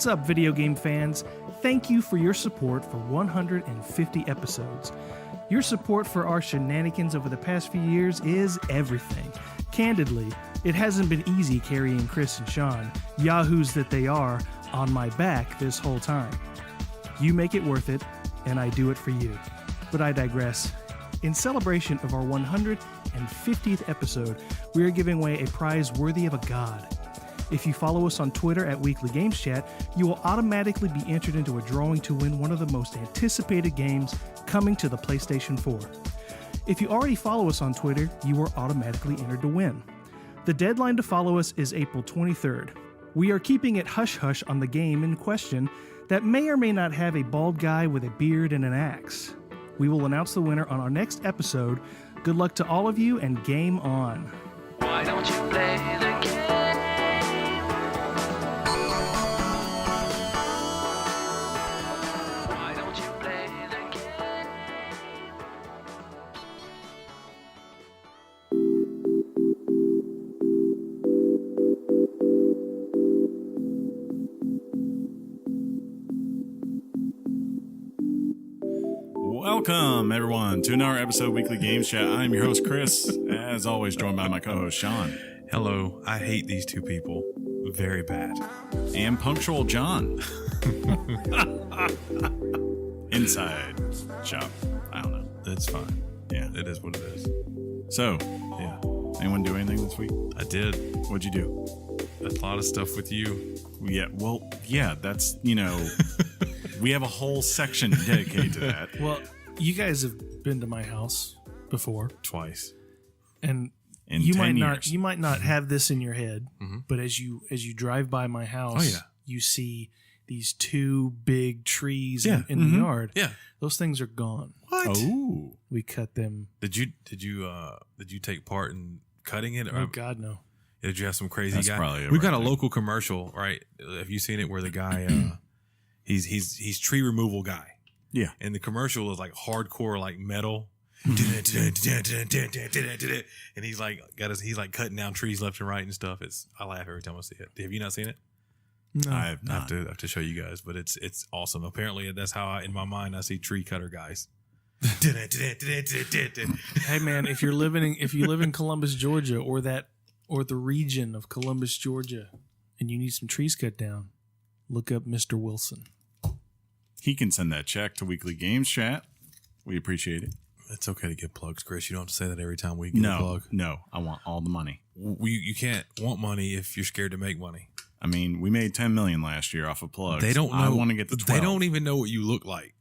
What's up, video game fans? Thank you for your support for 150 episodes. Your support for our shenanigans over the past few years is everything. Candidly, it hasn't been easy carrying Chris and Shaun, yahoos that they are, on my back this whole time. You make it worth it, and I do it for you. But I digress. In celebration of our 150th episode, we are giving away a prize worthy of a god. If you follow us on Twitter at Weekly Games Chat, you will automatically be entered into a drawing to win one of the most anticipated games coming to the PlayStation 4. If you already follow us on Twitter, you are automatically entered to win. The deadline to follow us is April 23rd. We are keeping it hush-hush on the game in question that may or may not have a bald guy with a beard and an axe. We will announce the winner on our next episode. Good luck to all of you, and game on. Why don't you play the game? Why don't you play the game? Welcome, everyone, to another episode of Weekly Games Chat. I'm your host, Chris, as always, joined by my co-host, Shaun. Hello, I hate these two people very bad. And punctual John. Inside shop. I don't know. It's fine. Yeah. It is what it is. So, Yeah, anyone do anything this week? I did What'd you do? a lot of stuff with you. Yeah, that's, we have a whole section dedicated to that. Well, you guys have been to my house before, Twice. and In you 10 might not years. you might not have this in your head, Mhm. but as you drive by my house, Oh, yeah. you see these two big trees Yeah. in the yard. Yeah. Those things are gone. What? Oh. We cut them. Did you take part in cutting it? Oh God, no. Did you have some crazy That's guy? probably it We right got a there. local commercial, right? Have you seen it where the guy he's tree removal guy. Yeah. And the commercial is like hardcore, like metal. And he's like he's like cutting down trees left and right and stuff. I laugh every time I see it. Have you not seen it? No. I have I not. have to show you guys, but it's awesome. Apparently, that's how in my mind I see tree cutter guys. Hey man, if you live in Columbus, Georgia, or the region of Columbus, Georgia, and you need some trees cut down, look up Mr. Wilson. He can send that check to Weekly Games Chat. We appreciate it. It's okay to get plugs, Chris. You don't have to say that every time we get a plug. No, I want all the money. You can't want money if you're scared to make money. I mean, we made $10 million last year off of plugs. They don't know. I want to get the 12. They don't even know what you look like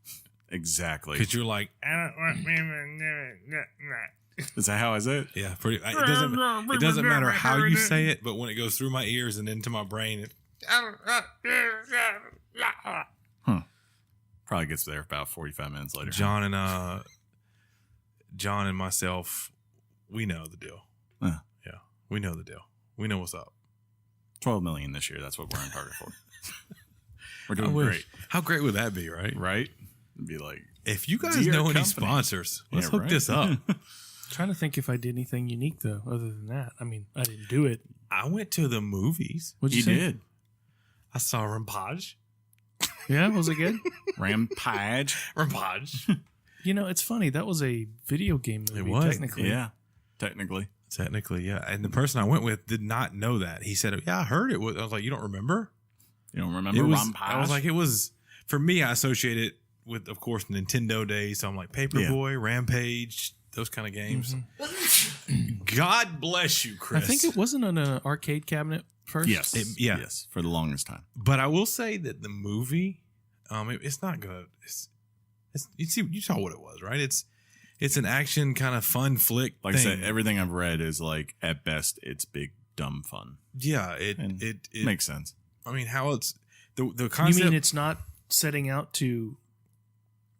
Exactly. because you're like, Is that how I say it? yeah, pretty. It doesn't matter how you say it, but when it goes through my ears and into my brain, Probably gets there about 45 minutes later. John and myself, we know the deal. Huh. Yeah, we know the deal. We know what's up. 12 million this year. That's what we're on target for. We're I doing wish. great. How great would that be, right? Right? It'd be like, If you guys Dear know any company. sponsors, let's Yeah, hook right. this up. Trying to think if I did anything unique though, other than that. I mean, I didn't do it. I went to the movies. What'd you you say? did. I saw Rampage. Yeah, was it good? Rampage. Rampage. It's funny. That was a video game movie. It was. Technically. Yeah. Technically. Technically, yeah. And the person I went with did not know that. He said, "Yeah, I heard it." I was like, "You don't remember?" You don't remember It was, Rampage? I was like, it was, for me, I associate it with, of course, Nintendo days. So I'm like Paperboy, Rampage, those kind of games. God bless you, Chris. I think it wasn't on an arcade cabinet first. yes. yeah. Yes. For the longest time. But I will say that the movie, it's not good. You saw what it was, right? It's an action kind of fun flick. Like thing. I said, everything I've read is like, at best, it's big, dumb fun. Yeah, And it makes sense. I mean, how it's the You concept. mean it's not setting out to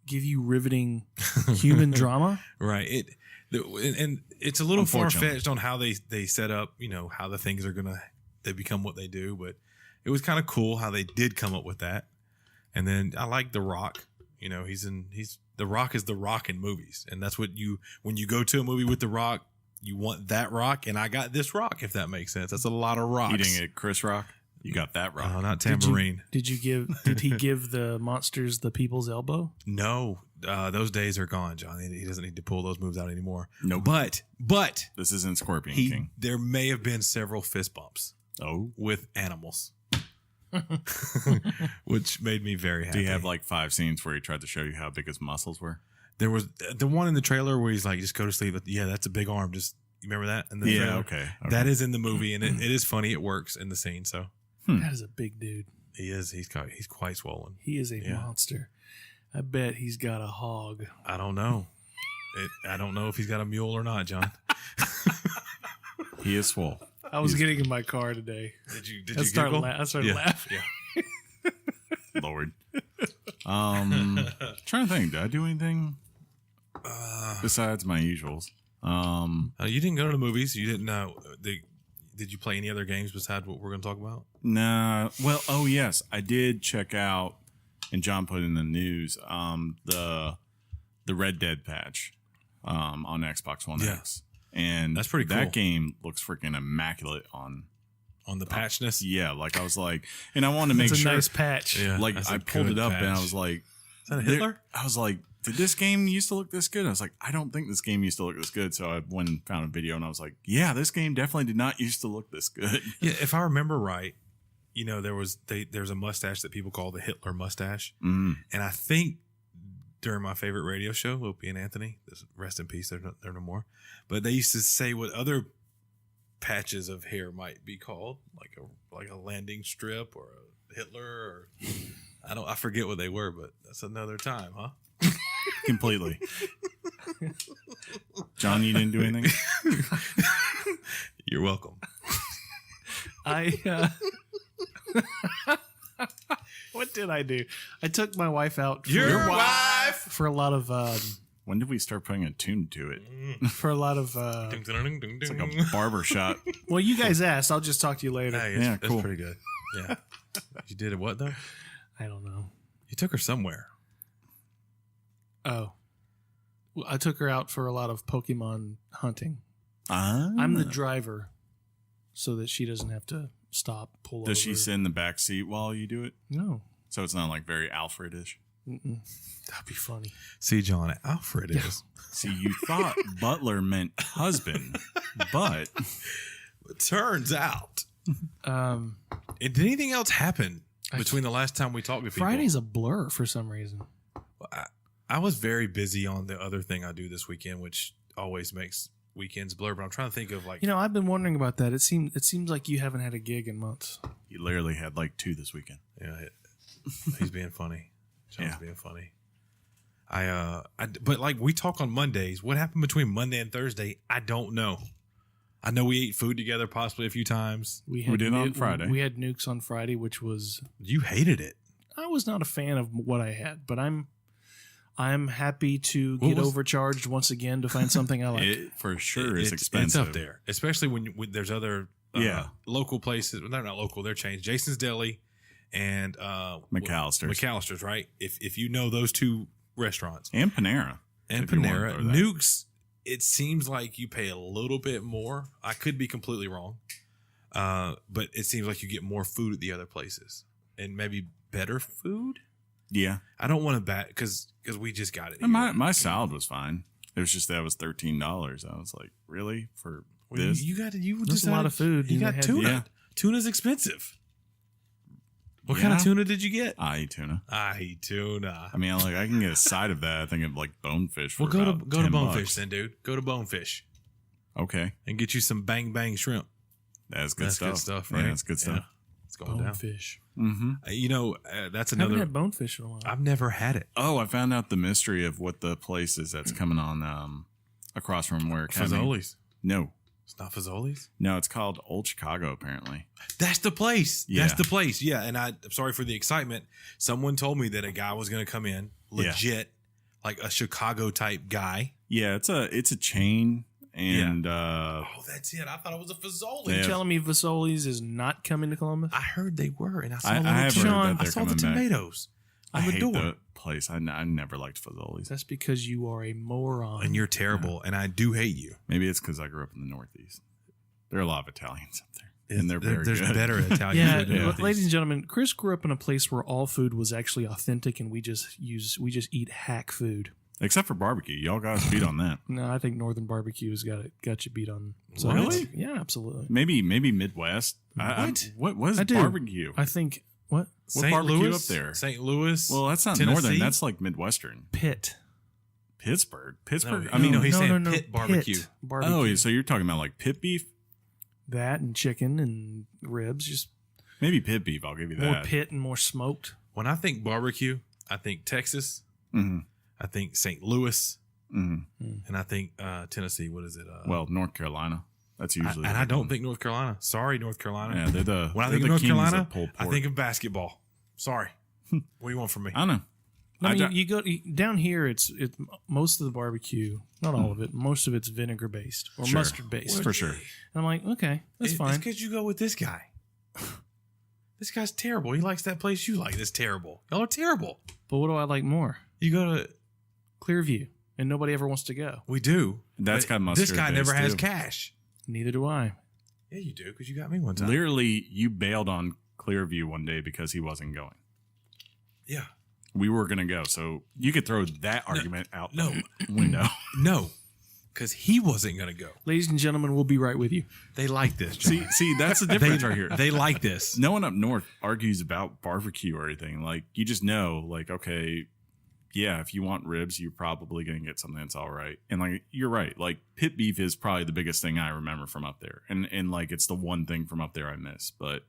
give you riveting human drama? Right. And it's a little far Unfortunately. fetched on how they set up, how the things are they become what they do. But it was kind of cool how they did come up with that. And then I like The Rock. The Rock is The Rock in movies, and that's what when you go to a movie with The Rock, you want that Rock, and I got this Rock, if that makes sense. That's a lot of rocks. Eating at Chris Rock. You got that right. not tambourine. Did he give the monsters the people's elbow? No, those days are gone, John. He doesn't need to pull those moves out anymore. No, but this isn't Scorpion King. there may have been several fist bumps. Oh, with animals, which made me very happy. do you have like 5 scenes where he tried to show you how big his muscles were? There was the one in the trailer where he's like, "Just go to sleep." Yeah, that's a big arm. Just you remember that? In the trailer? Okay. That is in the movie, and it is funny. It works in the scene. So That is a big dude. he is. He's quite swollen. He is a monster. I bet he's got a hog. I don't know. I don't know if he's got a mule or not, John. He is swole. I was getting in my car today. Did you I started Google? laughing. Yeah. Lord. Trying to think. Did I do anything besides my usuals? You didn't go to the movies. You didn't know. Did you play any other games besides what we're going to talk about? Nah. Well, oh yes, I did check out, and John put in the news, the Red Dead patch on Xbox One X. And that's pretty cool. That game looks freaking immaculate on the patchness. Yeah, like I was like, and I wanted to make It's a sure. nice patch. Yeah, like that's I a pulled good it up patch. and I was like, Is that a Hitler? I was like, did this game used to look this good? I was like, I don't think this game used to look this good. So I went and found a video and I was like, yeah, this game definitely did not used to look this good. Yeah, if I remember right, there's a mustache that people call the Hitler mustache, Mm. and I think during my favorite radio show, Opie and Anthony, rest in peace, they're no more, but they used to say what other patches of hair might be called, like a landing strip or a Hitler, or I forget what they were, but that's another time, huh? Completely. John, you didn't do anything? You're welcome. What did I do? I took my wife out Your wife. for a lot of When did we start putting a tune to it? Ding, ding, ding, ding, It's ding. like a barber shop. well, you guys asked. I'll just talk to you later. Hey, Yeah, that's cool. pretty good. Yeah. You did it what though? I don't know. You took her somewhere. Oh, well, I took her out for a lot of Pokemon hunting. Ah. I'm the driver, so that she doesn't have to stop, pull over. Does she sit in the back seat while you do it? No. So it's not like very Alfred-ish. Mm-mm. That'd be funny. See, John, Alfred is. See, you thought butler meant husband, but Turns out. Um, Did anything else happen between the last time we talked to people? Friday's a blur for some reason. I was very busy on the other thing I do this weekend, which always makes weekends blur. But I'm trying to think of like, You know, I've been wondering about that. It seems like you haven't had a gig in months. you literally had like 2 this weekend. yeah, he's being funny. John's Yeah. being funny. But like we talk on Mondays. What happened between Monday and Thursday? I don't know. I know we ate food together possibly a few times. We did on Friday. We had nukes on Friday, which was You hated it. I was not a fan of what I had, but I'm happy to get overcharged once again to find something I like. It for sure is It's expensive. up there, especially when there's other local places. They're not local; they're changed. Jason's Deli and McAllister's, right? If you know those 2 restaurants And Panera. and if you wanna Panera, throw that. Nukes, it seems like you pay a little bit more. I could be completely wrong, but it seems like you get more food at the other places and maybe better food. Yeah. I don't want to bet because we just got it. And my salad was fine. It was just that it was $13. I was like, really? For this? You got you That's just a lot of food. You and got they had- tuna. Yeah. Tuna's expensive. What kind of Yeah. tuna did you get? I eat tuna. I eat tuna. I mean, I can get a side of that. I think of like bonefish. For Well, go to about go to $10. Bonefish then, dude. Go to Bonefish Okay. and get you some bang bang shrimp. That's good That's stuff. good stuff, right? Yeah, that's good stuff. Yeah. It's going down. Bonefish. Mm-hmm. That's I haven't another. had bonefish in a while. I've never had it. Oh, I found out the mystery of what the place is that's coming on across from where Fazoli's. No. It's not Fazoli's. No, it's called Old Chicago, apparently. That's the place. Yeah. That's the place. Yeah. And I'm sorry for the excitement. Someone told me that a guy was going to come in, legit, like a Chicago type guy. Yeah, it's a chain. And Oh, that's it. I thought it was a Fazoli. Are you Yeah. telling me Vasoli's is not coming to Columbus? I heard they were, and I saw I the have heard Sean, that I they're saw the coming back. tomatoes I on the hate door. the place. I never liked Fazoli's. That's because you are a moron. And you're terrible, and I do hate you. Maybe it's because I grew up in the Northeast. There are a lot of Italians up there. and they're very there's good. better Italian Yeah, food. than but these. ladies and gentlemen, Chris grew up in a place where all food was actually authentic, and we just eat hack food. Except for barbecue. Y'all got us beat on that. No, I think Northern barbecue's got you beat on. Really? Yeah, absolutely. Maybe Midwest. What is I do. barbecue? I think what What St. barbecue Louis, up there? St. Louis. Well, that's not Tennessee? northern. That's like Midwestern. Pitt. Pittsburgh. Pittsburgh. No, I mean, no, he's saying no, pit barbecue. Pit barbecue. oh, so you're talking about like pit beef? That and chicken and ribs, just Maybe pit beef. I'll give you more that. pit and more smoked. When I think barbecue, I think Texas. hmm I think St. Louis, hmm and I think Tennessee. What is it? Well, North Carolina. That's usually. and I don't think North Carolina. Sorry, North Carolina. Yeah, they're the. When I they're think the of North kings Carolina, pulled I pork. think of basketball. Sorry. What do you want from me? I don't know. I mean, I- you go down here. It's most of the barbecue, not all of it. Most of it's vinegar based or Sure. mustard based. For sure. And I'm like, okay, that's It's fine. because you go with this guy. This guy's terrible. He likes that place you like. It's terrible. Y'all are terrible. But what do I like more? You go to. Clearview, and nobody ever wants to go. We do. That's But got mustard This guy never base, has too. cash. Neither do I. Yeah, you do because you got me one time. Literally, you bailed on Clearview one day because he wasn't going. Yeah. We were going to go. So you could throw that argument out No. the window. No, because he wasn't going to go. Ladies and gentlemen, we'll be right with you. They like this. John. See, that's the difference right here. They like this. No one up north argues about barbecue or anything. Like, you just know, like, okay, yeah, if you want ribs, you're probably going to get something that's all right. And like, you're right. Like, pit beef is probably the biggest thing I remember from up there. And like, it's the one thing from up there I miss. But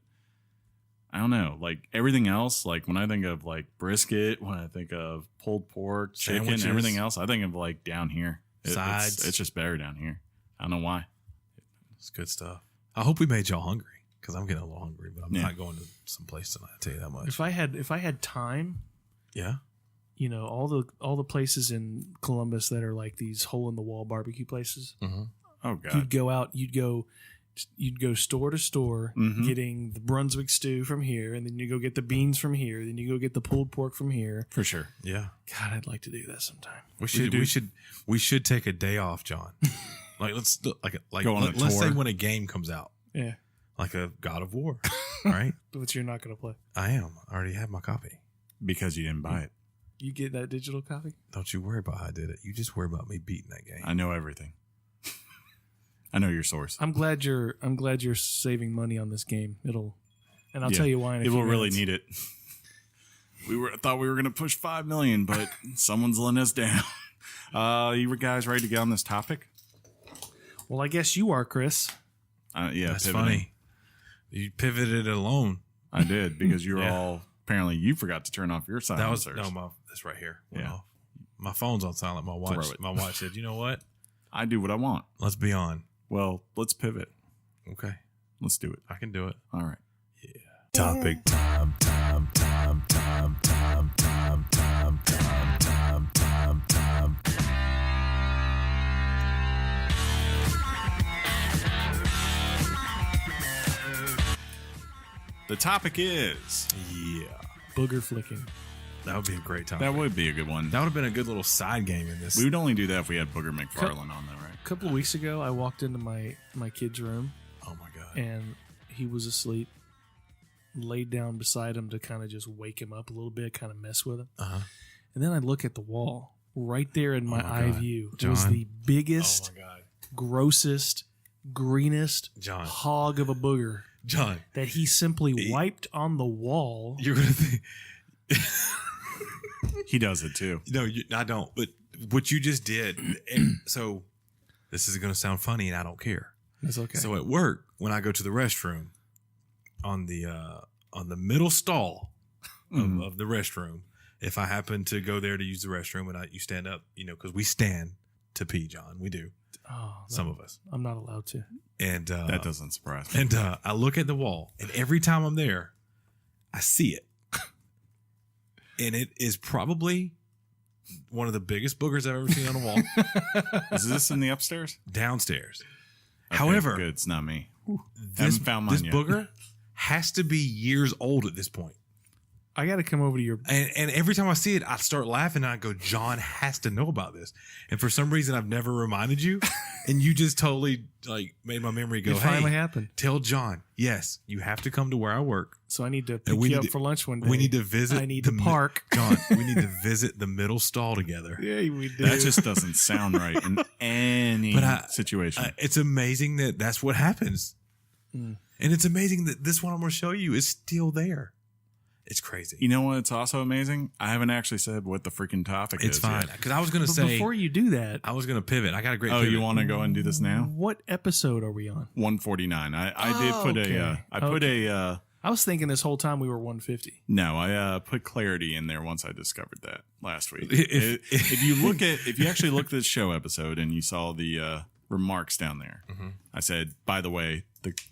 I don't know. Like, everything else, like, when I think of like brisket, when I think of pulled pork, chicken, Sandwiches. everything else, I think of like down here. Sides. It's just better down here. I don't know why. It's good stuff. I hope we made y'all hungry because I'm getting a little hungry, but I'm Yeah. not going to some place tonight. I'll tell you that much. If I had time, Yeah. you know, all the places in Columbus that are like these hole in the wall barbecue places, Mm-hmm. Oh, God. you'd go out, you'd go store to store, Mhm. getting the Brunswick stew from here, and then you go get the beans from here, then you go get the pulled pork from here. For sure. Yeah. God, I'd like to do that sometime. We should take a day off, John. Like let's go on a let's say tour. when a game comes out, Yeah, like a God of War, right? but you're not going to play. I am. I already have my copy. Because you didn't buy it. You get that digital copy? Don't you worry about how I did it. You just worry about me beating that game. I know everything. I know your source. I'm glad you're saving money on this game. And I'll Yeah. tell you why. In a It few will really minutes. need it. Thought we were going to push 5 million, but someone's letting us down. You guys ready to get on this topic? Well, I guess you are, Chris. Yeah, That's pivoting. funny. You pivoted alone. I did because you were Yeah. all apparently you forgot to turn off your That was silencers. that's right here. Went Yeah. off. My phone's on silent. My watch. Throw it. My watch said, "You know what? I do what I want. Let's be on." Well, let's pivot. Okay, Let's do it. I can do it. All right. Topic time. The topic is Yeah, Booger flicking. that would be a great topic. that would be a good one. That would have been a good little side game in this. We would only do that if we had Booger McFarlane on there, right? A couple of weeks ago, I walked into my kid's room, Oh my god! and he was asleep. Laid down beside him to kind of just wake him up a little bit, kind of mess with him. Uh-huh. And then I look at the wall. Right there in my my eye God. view was John. the biggest, Oh my god, grossest, greenest John! hog of a booger John, that he simply wiped on the wall. you're gonna think. He does it too. No, I don't. But what you just did. And so this is gonna sound funny, and I don't care. It's okay. So at work, when I go to the restroom, on the middle stall of the restroom, if I happen to go there to use the restroom and you stand up, because we stand to pee, John, we do, some of us, I'm not allowed to. and That doesn't surprise me. and I look at the wall, and every time I'm there, I see it, and it is probably one of the biggest boogers I've ever seen on a wall Is this in the upstairs? downstairs. Okay, However, good. It's not me. this Haven't found mine this yet. booger has to be years old at this point. I got to come over to your. And every time I see it, I start laughing and I go, John has to know about this. And for some reason, I've never reminded you. And you just totally like made my memory go, It finally hey, happened. tell John, yes, you have to come to where I work. So I need to And pick we you need up to- for lunch one day. We need to visit. I need to the park. John, we need to visit the middle stall together. Yeah, we do. That just doesn't sound right in any situation. It's amazing that that's what happens. Mm. And it's amazing that this one I'm going to show you is still there. It's crazy. You know what's also amazing? I haven't actually said what the freaking topic It's is. fine. Yet. Because I was going to But say, before you do that, I was going to pivot. I got a great Oh, pivot. you want to go and do this now? what episode are we on? 149. I did put okay. I put a I was thinking this whole time we were 150. no, I put clarity in there once I discovered that last week. If- If you actually look at this show episode and you saw the remarks down there, I said, by the way,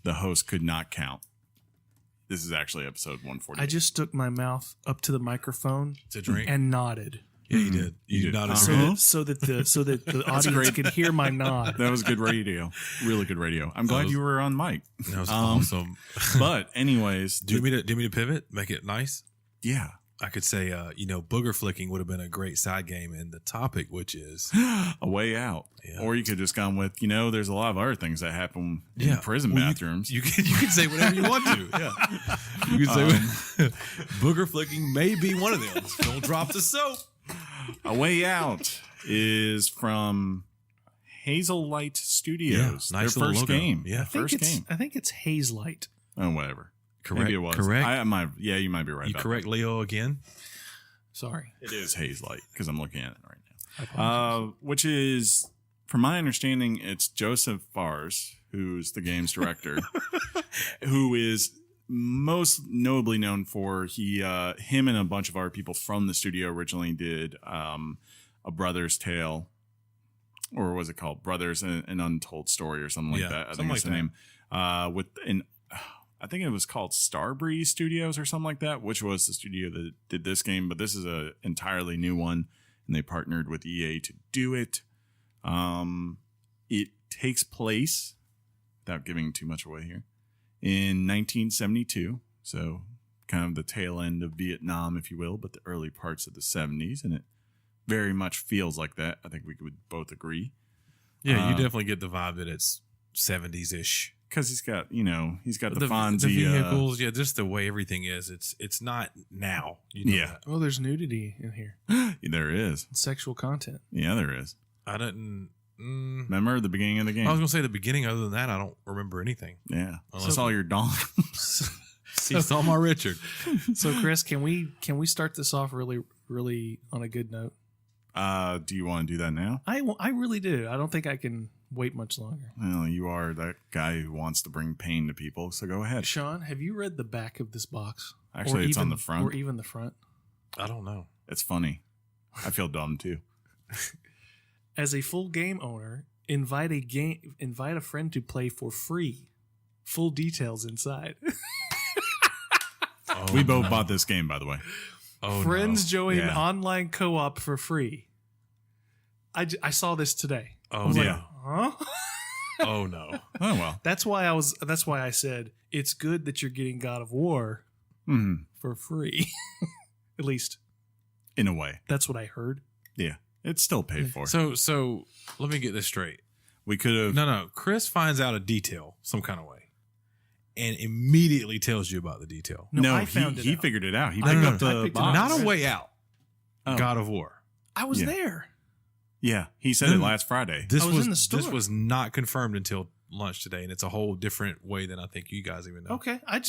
the host could not count. This is actually episode 140. I just stuck my mouth up to the microphone to drink. and nodded. Yeah, you did. You did not So, agree. so that the audience could hear my nod. That was good radio. Really good radio. I'm glad was- you were on mic. That was awesome. But anyways, Do you want me to pivot? Make it nice? yeah. I could say, booger flicking would have been a great side game in the topic, which is A way out. Yeah. Or you could just gone with, there's a lot of other things that happen in prison Well, bathrooms. You can say whatever you want to. Yeah, you can say booger flicking may be one of them. Don't drop the soap. A Way Out is from Hazelight Studios. Yeah, nice Their little first logo. game. Yeah. First game. I think it's Hazelight. Oh, whatever. Correct. Maybe it was. Correct. I might. Yeah, you might be right. You about correct Leo again? Sorry. that. It is Hazelight because I'm looking at it right I now. apologize. Which is, from my understanding, it's Joseph Fares, who's the game's director, who is most notably known for him and a bunch of other people from the studio originally did A Brother's Tale, or was it called Brothers, an Untold Story or something like Yeah, that. I something think it's the like name. I think it was called Starbreeze Studios or something like that, which was the studio that did this game. But this is a entirely new one, and they partnered with EA to do it. It takes place, without giving too much away here, in 1972. So kind of the tail end of Vietnam, if you will, but the early parts of the 70s. And it very much feels like that. I think we would both agree. Yeah, you definitely get the vibe that it's 70s ish. Because he's got the The Fonzie. vehicles, just the way everything is. It's not now. You know Yeah. that. Well, there's nudity in here. There is. Sexual content. Yeah, there is. I didn't. Remember the beginning of the game? I was gonna say the beginning. Other than that, I don't remember anything. Yeah. So- I saw your dong. He saw my Richard. So, Chris, can we start this off really, really on a good note? Do you want to do that now? I really do. I don't think I can wait much longer. Well, you are that guy who wants to bring pain to people, so go ahead. Shaun, have you read the back of this box? Actually, it's on the front. Or even the front. I don't know. It's funny. I feel dumb too. As a full game owner, invite a friend to play for free. Full details inside. Oh, We both no. bought this game, by the way. Oh, Friends join Yeah. online co-op for free. I saw this today. No. I Oh was no. like, huh? Oh no. Oh well. That's why I said it's good that you're getting God of War Mhm. for free. At least In a way, that's what I heard. yeah, it's still paid for. So let me get this straight. We could have. No. Chris finds out a detail some kind of way, and immediately tells you about the detail. No, I found he it out. figured it out. He No, picked no, up no. I the picked it box. up. Not a way out. Oh. God of War. I was Yeah. there. Yeah, he said No, it no. last Friday. This I was in the store. This was not confirmed until lunch today, and it's a whole different way than I think you guys even know. Okay. I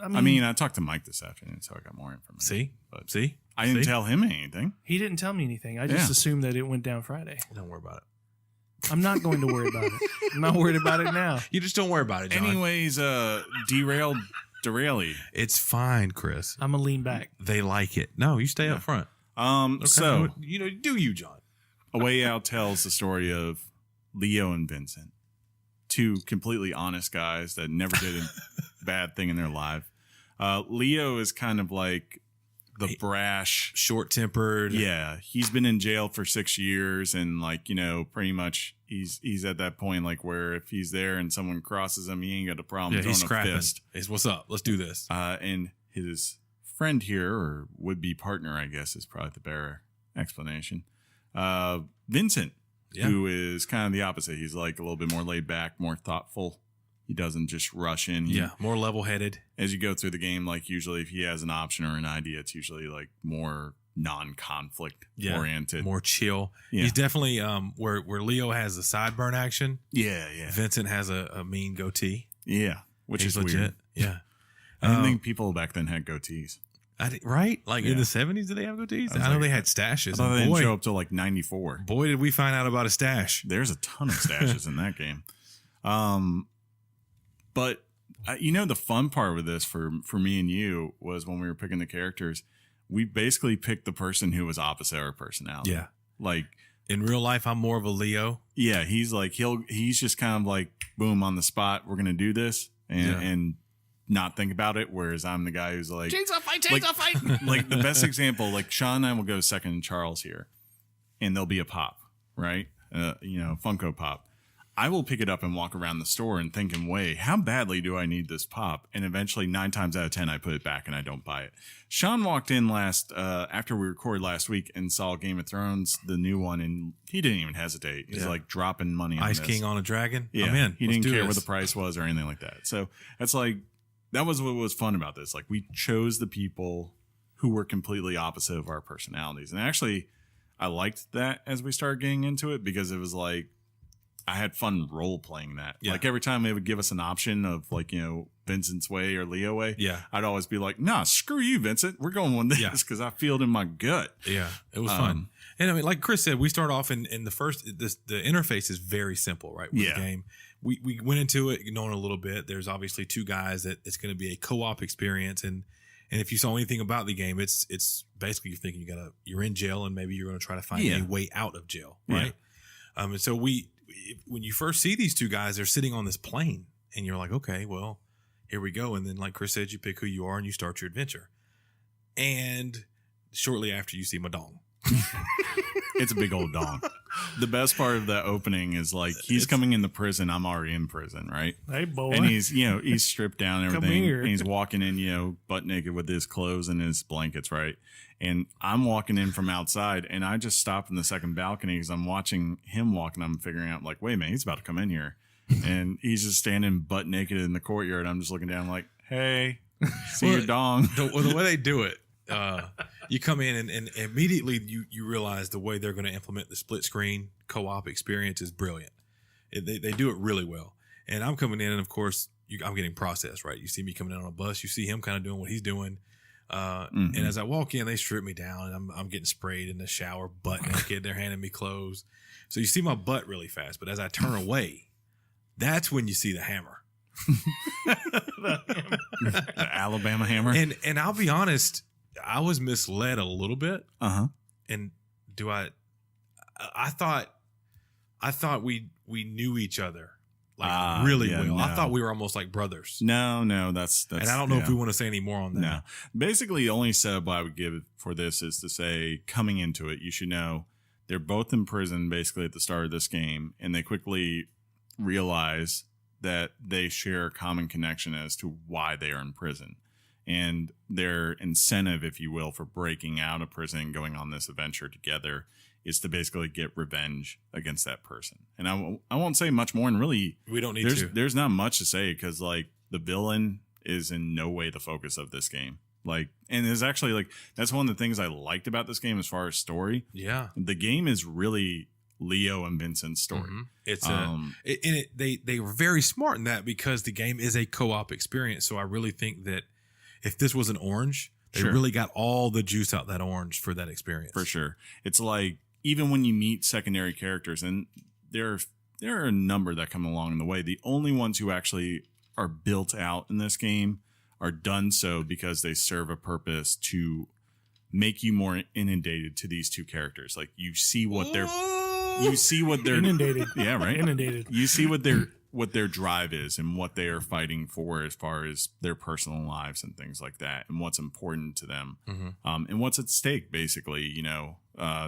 I mean, I talked to Mike this afternoon, so I got more information. See, But see, I didn't See? tell him anything. he didn't tell me anything. I just Yeah. assumed that it went down Friday. Don't worry about it. I'm not going to worry about it. I'm not worried about it now. You just don't worry about it, John. Anyways, derailed. It's fine, Chris. I'm gonna lean back. They like it. No, you stay up front. Okay? So do you, John? A Way Out tells the story of Leo and Vincent, two completely honest guys that never did a bad thing in their life. Leo is kind of like the brash. Short-tempered. Yeah, he's been in jail for 6 years, and pretty much he's at that point where if he's there and someone crosses him, he ain't got a problem Yeah, throwing he's a scrapping. fist. He's, what's up? Let's do this. And his friend here, or would-be partner, I guess is probably the better explanation. Vincent, who is kind of the opposite. He's like a little bit more laid back, more thoughtful. He doesn't just rush in. More level-headed. As you go through the game, like usually if he has an option or an idea, it's usually like more non-conflict oriented. More chill. Yeah. He's definitely where Leo has the sideburn action. Yeah. Vincent has a mean goatee. Yeah. Which is legit. Weird. Yeah. I didn't think people back then had goatees. Right? Like in the 70s, did they have goatees? I know they had stashes. I thought they didn't show up till like 94. Boy, did we find out about a stash. There's a ton of stashes in that game. But the fun part with this for me and you was when we were picking the characters, we basically picked the person who was opposite our personality. Yeah. Like in real life, I'm more of a Leo. Yeah. He's like, he's just kind of like, boom, on the spot. We're going to do this and not think about it. Whereas I'm the guy who's like, chainsaw fight. Like the best example, like Shaun and I will go second and Charles here, and there'll be a pop, right? Funko Pop. I will pick it up and walk around the store and thinking, wait, how badly do I need this pop? And eventually 9 times out of 10, I put it back and I don't buy it. Shaun walked in after we recorded last week and saw Game of Thrones, the new one, and he didn't even hesitate. He's like dropping money on Ice this. King on a dragon? Yeah. I'm in. He didn't care what the price was or anything like that. So that's like, that was what was fun about this. Like we chose the people who were completely opposite of our personalities. And actually, I liked that as we started getting into it because it was like, I had fun role playing that. Yeah. Like every time they would give us an option of like, Vincent's way or Leo way. Yeah. I'd always be like, nah, screw you, Vincent. We're going with this because I feel it in my gut. Yeah. It was fun. And I mean, like Chris said, we start off in the the interface is very simple, right? With the game. We went into it knowing a little bit. There's obviously 2 guys that it's going to be a co-op experience. And if you saw anything about the game, it's basically you're thinking you're in jail and maybe you're going to try to find a way out of jail. Right. Yeah. And so when you first see these 2 guys, they're sitting on this plane and you're like, okay, well, here we go. And then like Chris said, you pick who you are and you start your adventure. And shortly after you see my dong. It's a big old dong. The best part of the opening is like he's coming into prison. I'm already in prison, right? Hey, boy. And he's stripped down and everything. Come here. And he's walking in, butt naked with his clothes and his blankets, right? And I'm walking in from outside and I just stopped in the second balcony because I'm watching him walk and I'm figuring out like, wait, man, he's about to come in here. And he's just standing butt naked in the courtyard. I'm just looking down like, hey, see your dong. The way they do it, you come in and immediately you realize the way they're going to implement the split screen co-op experience is brilliant. They do it really well. And I'm coming in and of course I'm getting processed, right? You see me coming in on a bus. You see him kind of doing what he's doing. And as I walk in, they strip me down and I'm getting sprayed in the shower, butt naked. They're handing me clothes. So you see my butt really fast. But as I turn away, that's when you see the hammer. The Alabama hammer. And I'll be honest, I was misled a little bit. And I thought we knew each other really well. No. I thought we were almost like brothers. No, that's and I don't know if we want to say any more on that. No. Basically, the only setup I would give for this is to say, coming into it, you should know they're both in prison basically at the start of this game, and they quickly realize that they share a common connection as to why they are in prison. And their incentive, if you will, for breaking out of prison and going on this adventure together is to basically get revenge against that person. And I won't say much more. And really, we don't need to. There's not much to say because like the villain is in no way the focus of this game. Like, and it's actually like that's one of the things I liked about this game as far as story. Yeah, the game is really Leo and Vincent's story. Mm-hmm. It's they were very smart in that because the game is a co-op experience. So I really think that if this was an orange, they really got all the juice out that orange for that experience. For sure. It's like even when you meet secondary characters, and there are a number that come along in the way, the only ones who actually are built out in this game are done so because they serve a purpose to make you more inundated to these 2 characters. Like you see what they're inundated. Yeah, right. Inundated. You see what their drive is and what they are fighting for as far as their personal lives and things like that, and what's important to them, and what's at stake basically,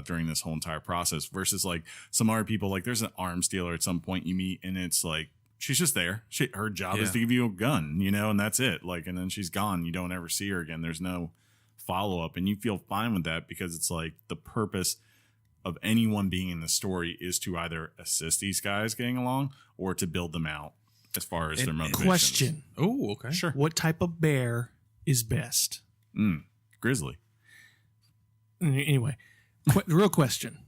during this whole entire process versus like some other people. Like there's an arms dealer at some point you meet and it's like, she's just there. Her job is to give you a gun, and that's it. Like, and then she's gone. You don't ever see her again. There's no follow up, and you feel fine with that because it's like the purpose of anyone being in the story is to either assist these guys getting along or to build them out as far as their motivations. Question. Oh, okay. Sure. What type of bear is best? Grizzly. Anyway, real question.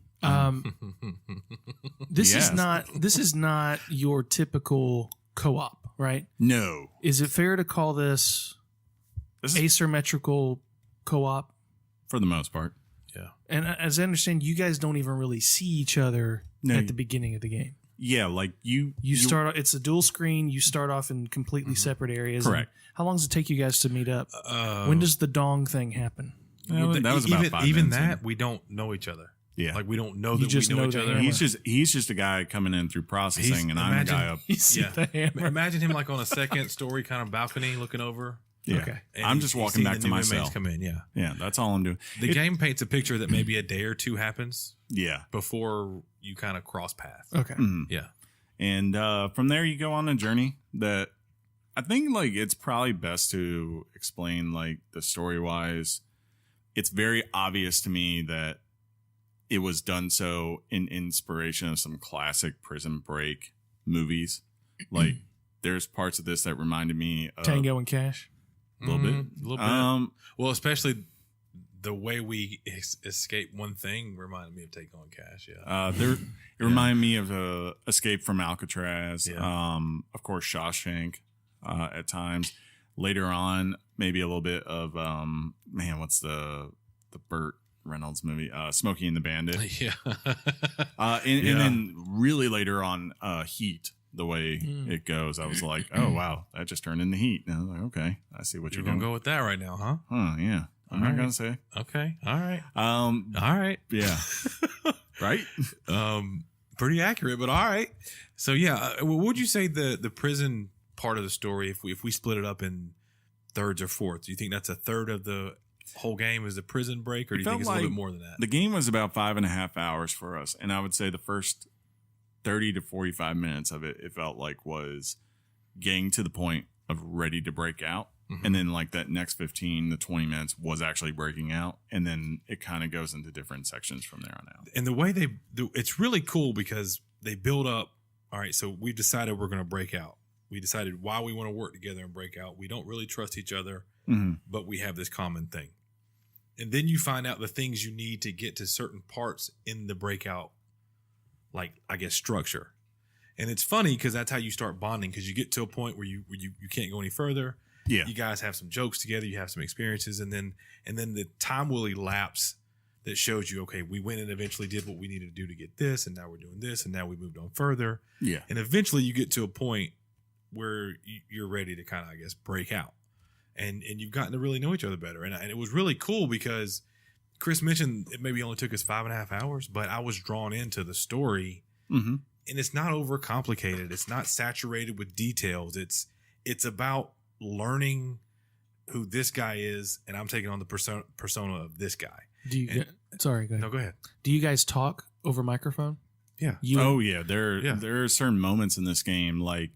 This is not your typical co-op, right? No. Is it fair to call this asymmetrical co-op? For the most part. Yeah. And as I understand, you guys don't even really see each other at the beginning of the game. Yeah, like you start. It's a dual screen. You start off in completely separate areas. Correct. How long does it take you guys to meet up? When does the dong thing happen? That was about 5 even minutes that in. we don't know each other. Yeah. Like we don't know You that just we know know each the other. hammer. He's just a guy coming in through processing, and I'm the guy up. You see the hammer. Imagine him like on a second story kind of balcony looking over. Yeah. Okay. And I'm just he's walking seeing back the to new my inmates cell. Come in, yeah. Yeah, that's all I'm doing. The game paints a picture that maybe a day or two happens Yeah. before you kind of cross paths. Okay. Yeah. And from there, you go on a journey that I think like it's probably best to explain like the story wise. It's very obvious to me that it was done so in inspiration of some classic Prison Break movies. Like there's parts of this that reminded me of Tango and Cash. a little bit. A little bit. Well, especially the way we escape one thing reminded me of Take on Cash. Yeah. It reminded me of Escape from Alcatraz. Yeah. Of course, Shawshank at times. Later on, maybe a little bit of what's the Burt Reynolds movie? Smokey and the Bandit. Yeah. And then really later on, Heat. The way it goes, I was like, "Oh wow, that just turned into Heat." And I was like, "Okay, I see what You're you're gonna doing." go with that right now, huh? Yeah, I'm not gonna say. Okay. All right. All right. Yeah, right. Pretty accurate, but all right. So yeah, what would you say the prison part of the story, if we split it up in thirds or fourths, do you think that's a third of the whole game is the prison break, or do you think it's a little bit more than that? The game was about 5.5 hours for us, and I would say the first 30 to 45 minutes of it felt like was getting to the point of ready to break out. And then like that next 15 to 20 minutes was actually breaking out. And then it kind of goes into different sections from there on out. And the way they do, it's really cool because they build up. All right, so we've decided we're going to break out. We decided why we want to work together and break out. We don't really trust each other, but we have this common thing. And then you find out the things you need to get to certain parts in the breakout, like, I guess, structure. And it's funny because that's how you start bonding, because you get to a point where you can't go any further. Yeah. You guys have some jokes together, you have some experiences, and then the time will elapse that shows you, okay, we went and eventually did what we needed to do to get this, and now we're doing this, and now we moved on further. Yeah. And eventually you get to a point where you're ready to kind of, I guess, break out. And you've gotten to really know each other better. And it was really cool because Chris mentioned it maybe only took us 5.5 hours, but I was drawn into the story. And it's not overcomplicated. It's not saturated with details. It's about learning who this guy is, and I'm taking on the persona of this guy. Sorry, go ahead. No, go ahead. Do you guys talk over microphone? Yeah. There are certain moments in this game, like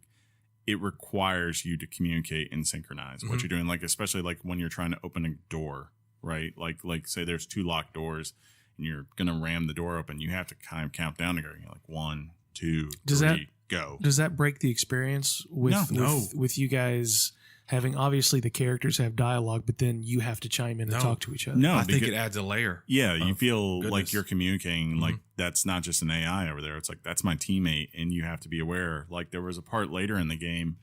it requires you to communicate and synchronize what you're doing. Like, especially like when you're trying to open a door, right? Like say there's 2 locked doors and you're going to ram the door open. You have to kind of count down to go, you're like 1, 2, 3, go. Does that break the experience with you guys having, obviously the characters have dialogue, but then you have to chime in and talk to each other? No, I think it adds a layer. Yeah, you feel goodness. like you're communicating. Like that's not just an AI over there. It's like that's my teammate, and you have to be aware. Like there was a part later in the game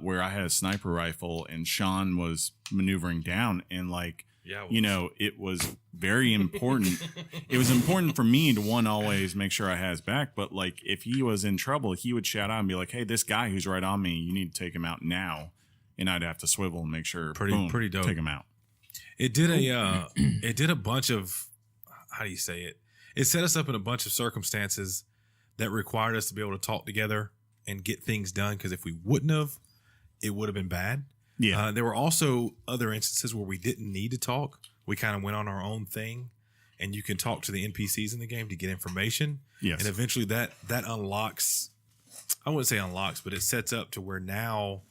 where I had a sniper rifle, and Shaun was maneuvering down, and like it was very important. It was important for me to always make sure I had his back. But like if he was in trouble, he would shout out and be like, "Hey, this guy who's right on me, you need to take him out now." And I'd have to swivel and make sure, pretty dope. Take him out. It did a bunch of, how do you say it? It set us up in a bunch of circumstances that required us to be able to talk together and get things done. Because if we wouldn't have, it would have been bad. Yeah. There were also other instances where we didn't need to talk. We kind of went on our own thing, and you can talk to the NPCs in the game to get information. Yes. And eventually that unlocks, I wouldn't say unlocks, but it sets up to where now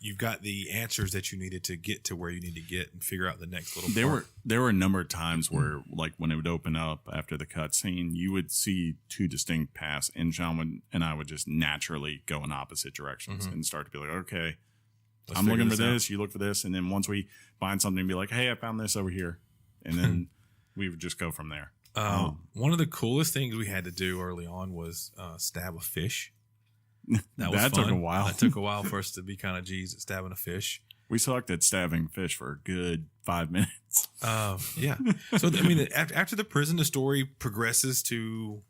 you've got the answers that you needed to get to where you need to get and figure out the next little There were a number of times where, like, when it would open up after the cutscene, you would see two distinct paths, and Shaun and I would just naturally go in opposite directions and start to be like, okay, I'm looking for this, you look for this, and then once we find something, be like, hey, I found this over here, and then we would just go from there. One of the coolest things we had to do early on was stab a fish. That took a while. That took a while for us to be kind of G's at stabbing a fish. We sucked at stabbing fish for a good 5 minutes. Yeah. So, I mean, after the prison, the story progresses to,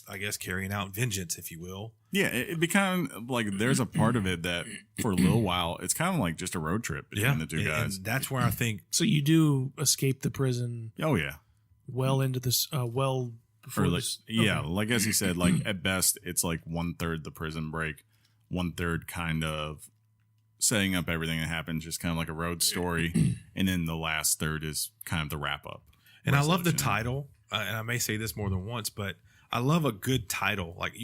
I guess, carrying out vengeance, if you will. Yeah, it became like there's a part of it that for a little while, it's kind of like just a road trip between the two guys. And that's where I think. So you do escape the prison Oh, yeah. well into this, before Or like, this. yeah, like as you said, like at best, it's like 1/3 the prison break, 1/3 kind of setting up everything that happens, just kind of like a road story. And then the last third is kind of the wrap up. And I love the title. And I may say this more than once, but I love a good title. Like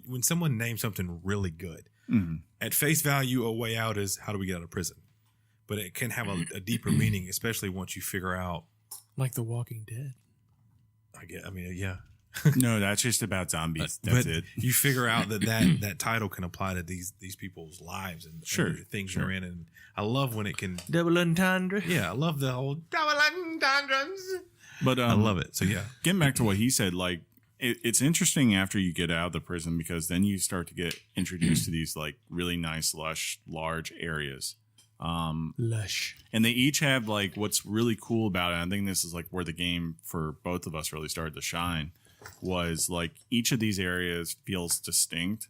when someone names something really good, at face value, A Way Out is how do we get out of prison? But it can have a deeper meaning, especially once you figure out. Like The Walking Dead. Yeah. No, that's just about zombies. That's it. You figure out that title can apply to these people's lives and the things they're in. And I love when it can. Double entendre. Yeah, I love the whole double entendres. But I love it. So yeah, getting back to what he said, like it's interesting after you get out of the prison because then you start to get introduced to these like really nice, lush, large areas. Lush. And they each have like what's really cool about it. I think this is like where the game for both of us really started to shine was like each of these areas feels distinct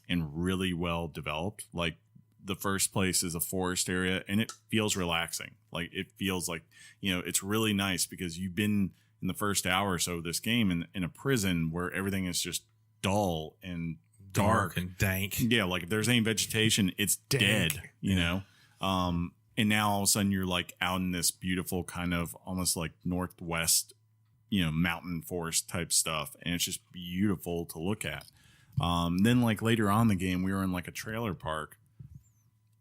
and really well developed. Like the first place is a forest area and it feels relaxing. Like it feels like, it's really nice because you've been in the first hour or so of this game in a prison where everything is just dull and dark and dank. Yeah. Like if there's any vegetation, it's Dank. dead, you know? And now all of a sudden you're like out in this beautiful kind of almost like northwest, mountain forest type stuff. And it's just beautiful to look at. Then like later on in the game, we were in like a trailer park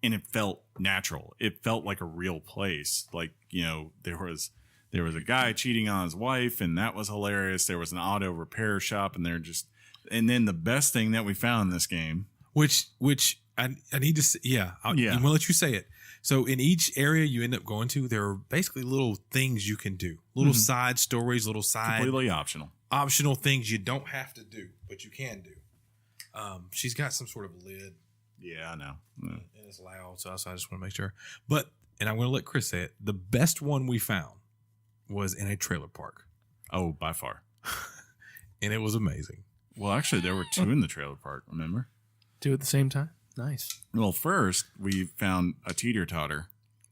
and it felt natural. It felt like a real place. Like, there was a guy cheating on his wife and that was hilarious. There was an auto repair shop and and then the best thing that we found in this game, which I need to say, I'm going to let you say it. So in each area you end up going to, there are basically little things you can do, little side stories, little side completely optional things you don't have to do, but you can do. She's got some sort of lid. Yeah, I know. And it's loud, so I just want to make sure. And I'm going to let Chris say it. The best one we found was in a trailer park. Oh, by far. And it was amazing. Well, actually, there were two in the trailer park, remember? Two at the same time? Nice. Well, first, we found a teeter-totter.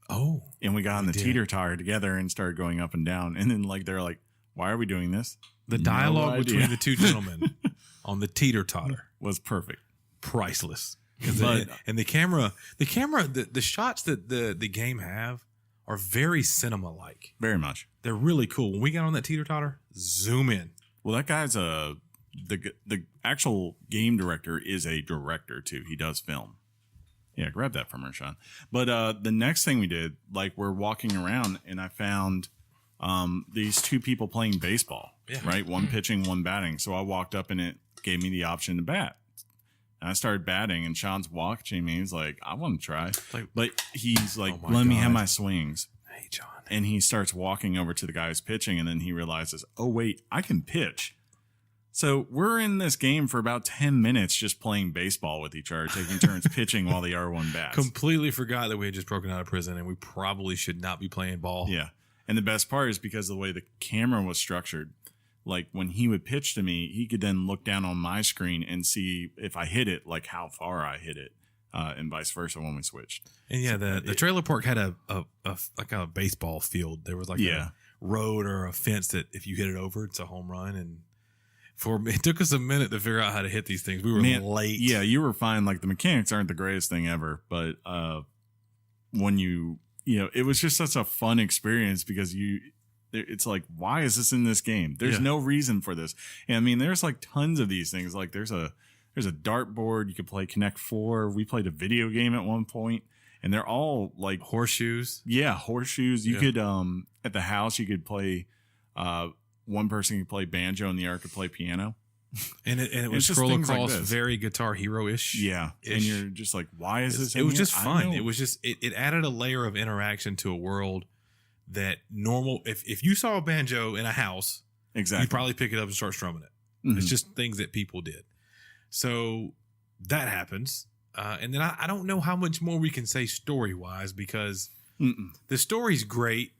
Oh. And we got on the teeter-totter together and started going up and down. And then, they're like, why are we doing this? The dialogue between the two gentlemen on the teeter-totter was perfect. Priceless. And the camera, the shots that the game have are very cinema-like. Very much. They're really cool. When we got on that teeter-totter, zoom in. Well, that guy's the actual game director is a director too. He does film. Yeah, grab that from her, Shaun. But the next thing we did, we're walking around and I found these two people playing baseball. Yeah. Right? One pitching, one batting. So I walked up and it gave me the option to bat. And I started batting and Shaun's watching me. He's like, I want to try. But he's like, let me have my swings. Hey, John. And he starts walking over to the guy who's pitching and then he realizes, oh, wait, I can pitch. So we're in this game for about 10 minutes just playing baseball with each other, taking turns pitching while the R1 bats. Completely forgot that we had just broken out of prison and we probably should not be playing ball. Yeah. And the best part is because of the way the camera was structured, like when he would pitch to me, he could then look down on my screen and see if I hit it, like how far I hit it, and vice versa when we switched. And yeah, the trailer park had a baseball field. There was a road or a fence that if you hit it over, it's a home run. And it took us a minute to figure out how to hit these things. We were late. Yeah, you were fine. Like the mechanics aren't the greatest thing ever, but when it was just such a fun experience because it's like, why is this in this game? There's no reason for this. And I mean, there's like tons of these things. Like there's a dartboard. You could play Connect 4. We played a video game at one point. and they're all like Horseshoes. Yeah, horseshoes. You Yeah. could at the house you could play. One person could play banjo and the other could play piano. And it was It's just scroll things like across this. very Guitar Hero-ish. Yeah, and Ish. you're just like, why is this? It in was here? just I fun. know. It was just it added a layer of interaction to a world that normal. If you saw a banjo in a house, exactly. you'd probably pick it up and start strumming it. Mhm. It's just things that people did. So that happens, and then I don't know how much more we can say story wise because Mm-mm. the story's great,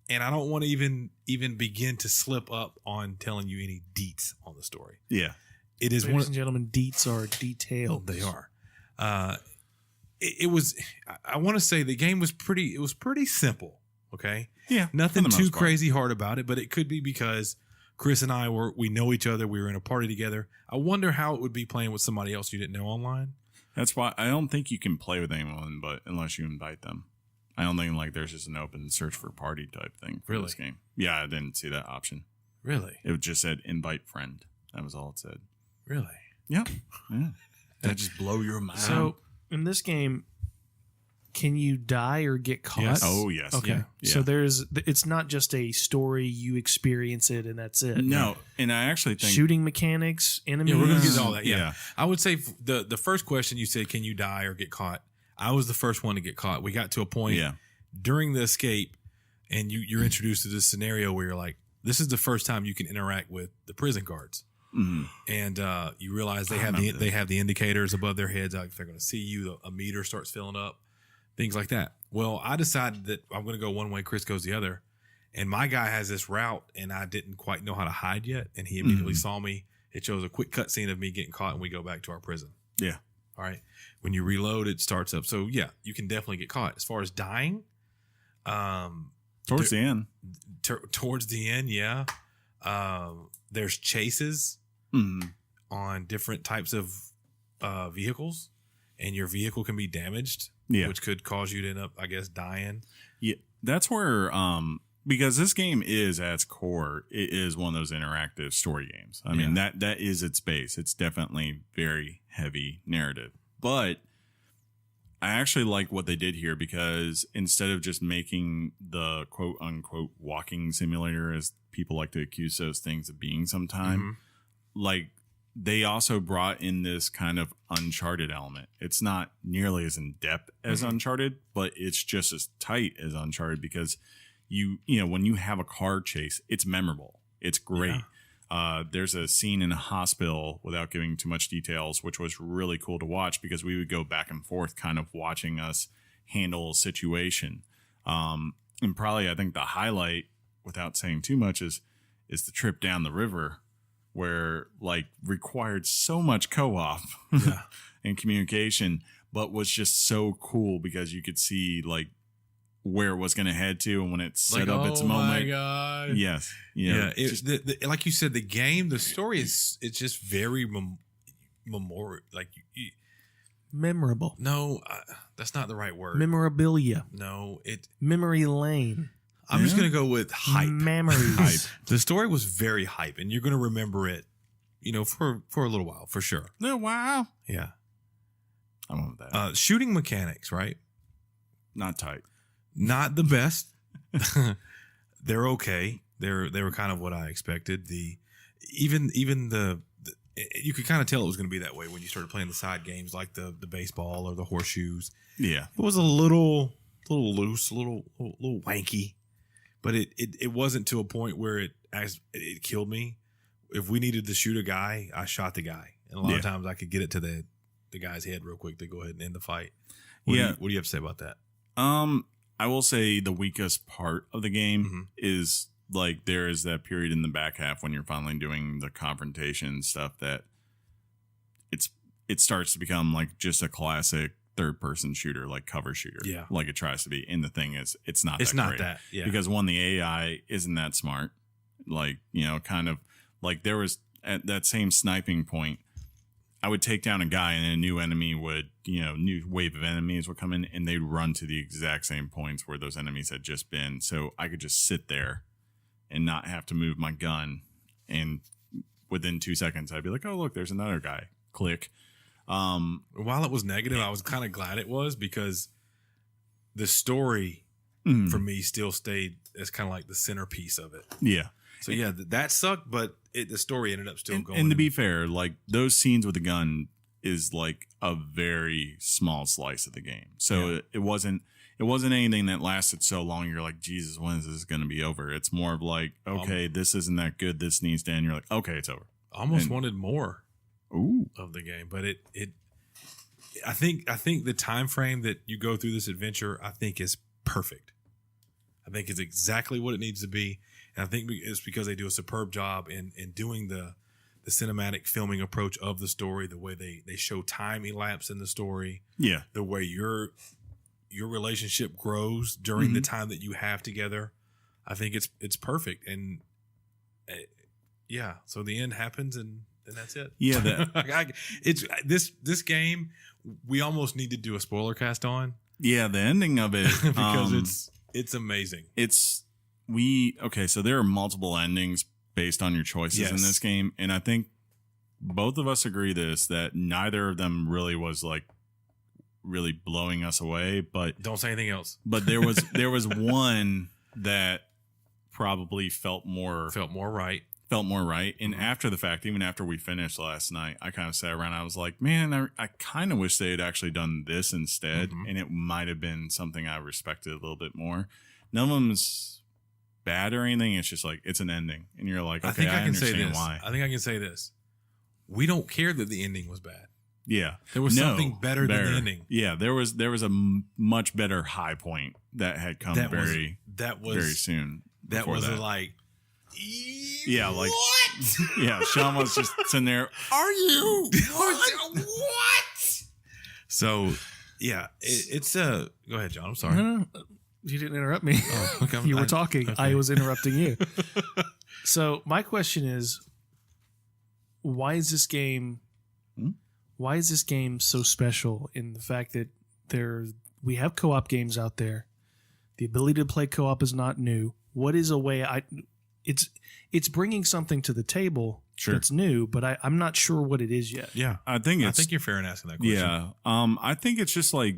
and I don't want to even begin to slip up on telling you any deets on the story. Yeah, It is Ladies one. and gentlemen, deets are detailed. They are. It was. I want to say the game was pretty. It was pretty simple. Okay, yeah. nothing for the too most part. crazy hard about it, but it could be because Chris and I we know each other. We were in a party together. I wonder how it would be playing with somebody else you didn't know online. That's why I don't think you can play with anyone, but unless you invite them. I don't think like there's just an open search for party type thing for Really? this game. Yeah, I didn't see that option. Really, It just said invite friend. That was all it said. really. Yep. Yeah. That just blow your mind. So in this game, can you die or get caught? Yes. oh yes. Okay. Yeah. So it's not just a story, you experience it and that's it. No, and I actually think Shooting mechanics, enemies. Yeah, we're gonna get to all that. Yeah. Yeah. I would say the first question you said, "Can you die or get caught?" I was the first one to get caught. We got to a point Yeah. during the escape, and you're introduced to this scenario where you're like, "This is the first time you can interact with the prison guards." Mhm. And you realize I remember they have the indicators above their heads. Like if they're going to see you, a meter starts filling up, things like that. Well, I decided that I'm going to go one way, Chris goes the other, and my guy has this route, and I didn't quite know how to hide yet, and he immediately saw me. It shows a quick cutscene of me getting caught, and we go back to our prison. Yeah. All right. When you reload, it starts up. So yeah, you can definitely get caught. As far as dying, Towards the end. towards the end, yeah. There's chases Mhm. on different types of vehicles, and your vehicle can be damaged, Yeah. which could cause you to end up, I guess, dying. Yeah, that's where because this game is at its core, it is one of those interactive story games. I mean that is its base. It's definitely very heavy narrative, but I actually like what they did here because instead of just making the quote unquote walking simulator, as people like to accuse those things of being sometime, like they also brought in this kind of Uncharted element. It's not nearly as in depth as Uncharted, but it's just as tight as Uncharted because you know, when you have a car chase, it's memorable. It's great. There's a scene in a hospital, without giving too much details, which was really cool to watch because we would go back and forth kind of watching us handle a situation. And probably I think the highlight, without saying too much, is the trip down the river where like required so much co-op and communication, but was just so cool because you could see like where it was going to head to and when it set up its moment. Oh my god! Yes, Yeah. Just- Like you said, the game, the story it's just very memorial. Like Memorable. no, that's not the right word. Memorabilia. No, Memory lane. I'm just Yeah. gonna go with hype. Memories. Hype. The story was very hype, and you're gonna remember it, for a little while for sure. No, wow. Yeah. I went with that. Shooting mechanics, right? Not tight. Not the best. They're okay. They were kind of what I expected. Even the you could kind of tell it was going to be that way when you started playing the side games like the baseball or the horseshoes. Yeah. It was a little loose, a little wanky, but it wasn't to a point where it killed me. If we needed to shoot a guy, I shot the guy, and a lot of times I could get it to the guy's head real quick to go ahead and end the fight. What do you have to say about that? I will say the weakest part of the game is like there is that period in the back half when you're finally doing the confrontation stuff that it starts to become like just a classic third person shooter, like cover shooter. Yeah. Like it tries to be. And the thing is, it's not It's that not great. that. Yeah. Because one, the AI isn't that smart. Like, kind of like there was at that same sniping point, I would take down a guy and a new enemy would, new wave of enemies would come in and they'd run to the exact same points where those enemies had just been. So I could just sit there and not have to move my gun. And within 2 seconds, I'd be like, oh, look, there's another guy. Click. While it was negative, I was kind of glad it was because the story Mhm. for me still stayed as kind of like the centerpiece of it. Yeah. So yeah, that sucked, but the story ended up still going. And to be fair, like those scenes with the gun is like a very small slice of the game. So it wasn't anything that lasted so long. You're like, Jesus, when is this going to be over? It's more of like, okay, this isn't that good. This needs to end. You're like, okay, it's over. I almost wanted more Ooh. of the game, but I think the time frame that you go through this adventure, I think is perfect. I think it's exactly what it needs to be. And I think it's because they do a superb job in doing the cinematic filming approach of the story, the way they show time elapse in the story, Yeah. the way your relationship grows during the time that you have together. I think it's perfect. And so the end happens and that's it. Yeah. It's this game. We almost need to do a spoiler cast on Yeah. The ending of it, because it's amazing. So there are multiple endings based on your choices in this game. And I think both of us agree that neither of them really was like really blowing us away, but Don't say anything else. But there was one that probably felt more right. And after the fact, even after we finished last night, I kind of sat around. I was like, man, I kind of wish they had actually done this instead. And it might have been something I respected a little bit more. None of them's bad or anything. It's just like, it's an ending. And you're like, okay, I understand why. I think I can say this. We don't care that the ending was bad. Yeah. There was something better than the ending. Yeah. There was a much better high point that had come very soon. That was like, yeah, like what? Yeah, Shaun was just sitting there. Are you what? So, yeah, it's go ahead, John. I'm sorry. No, you didn't interrupt me. Oh, okay. You were talking. Okay. I was interrupting you. So my question is, why is this game? Why is this game so special in the fact that we have co-op games out there? The ability to play co-op is not new. What is a way it's bringing something to the table that's new, but I'm not sure what it is yet. Yeah, I think you're fair in asking that question. Yeah, I think it's just like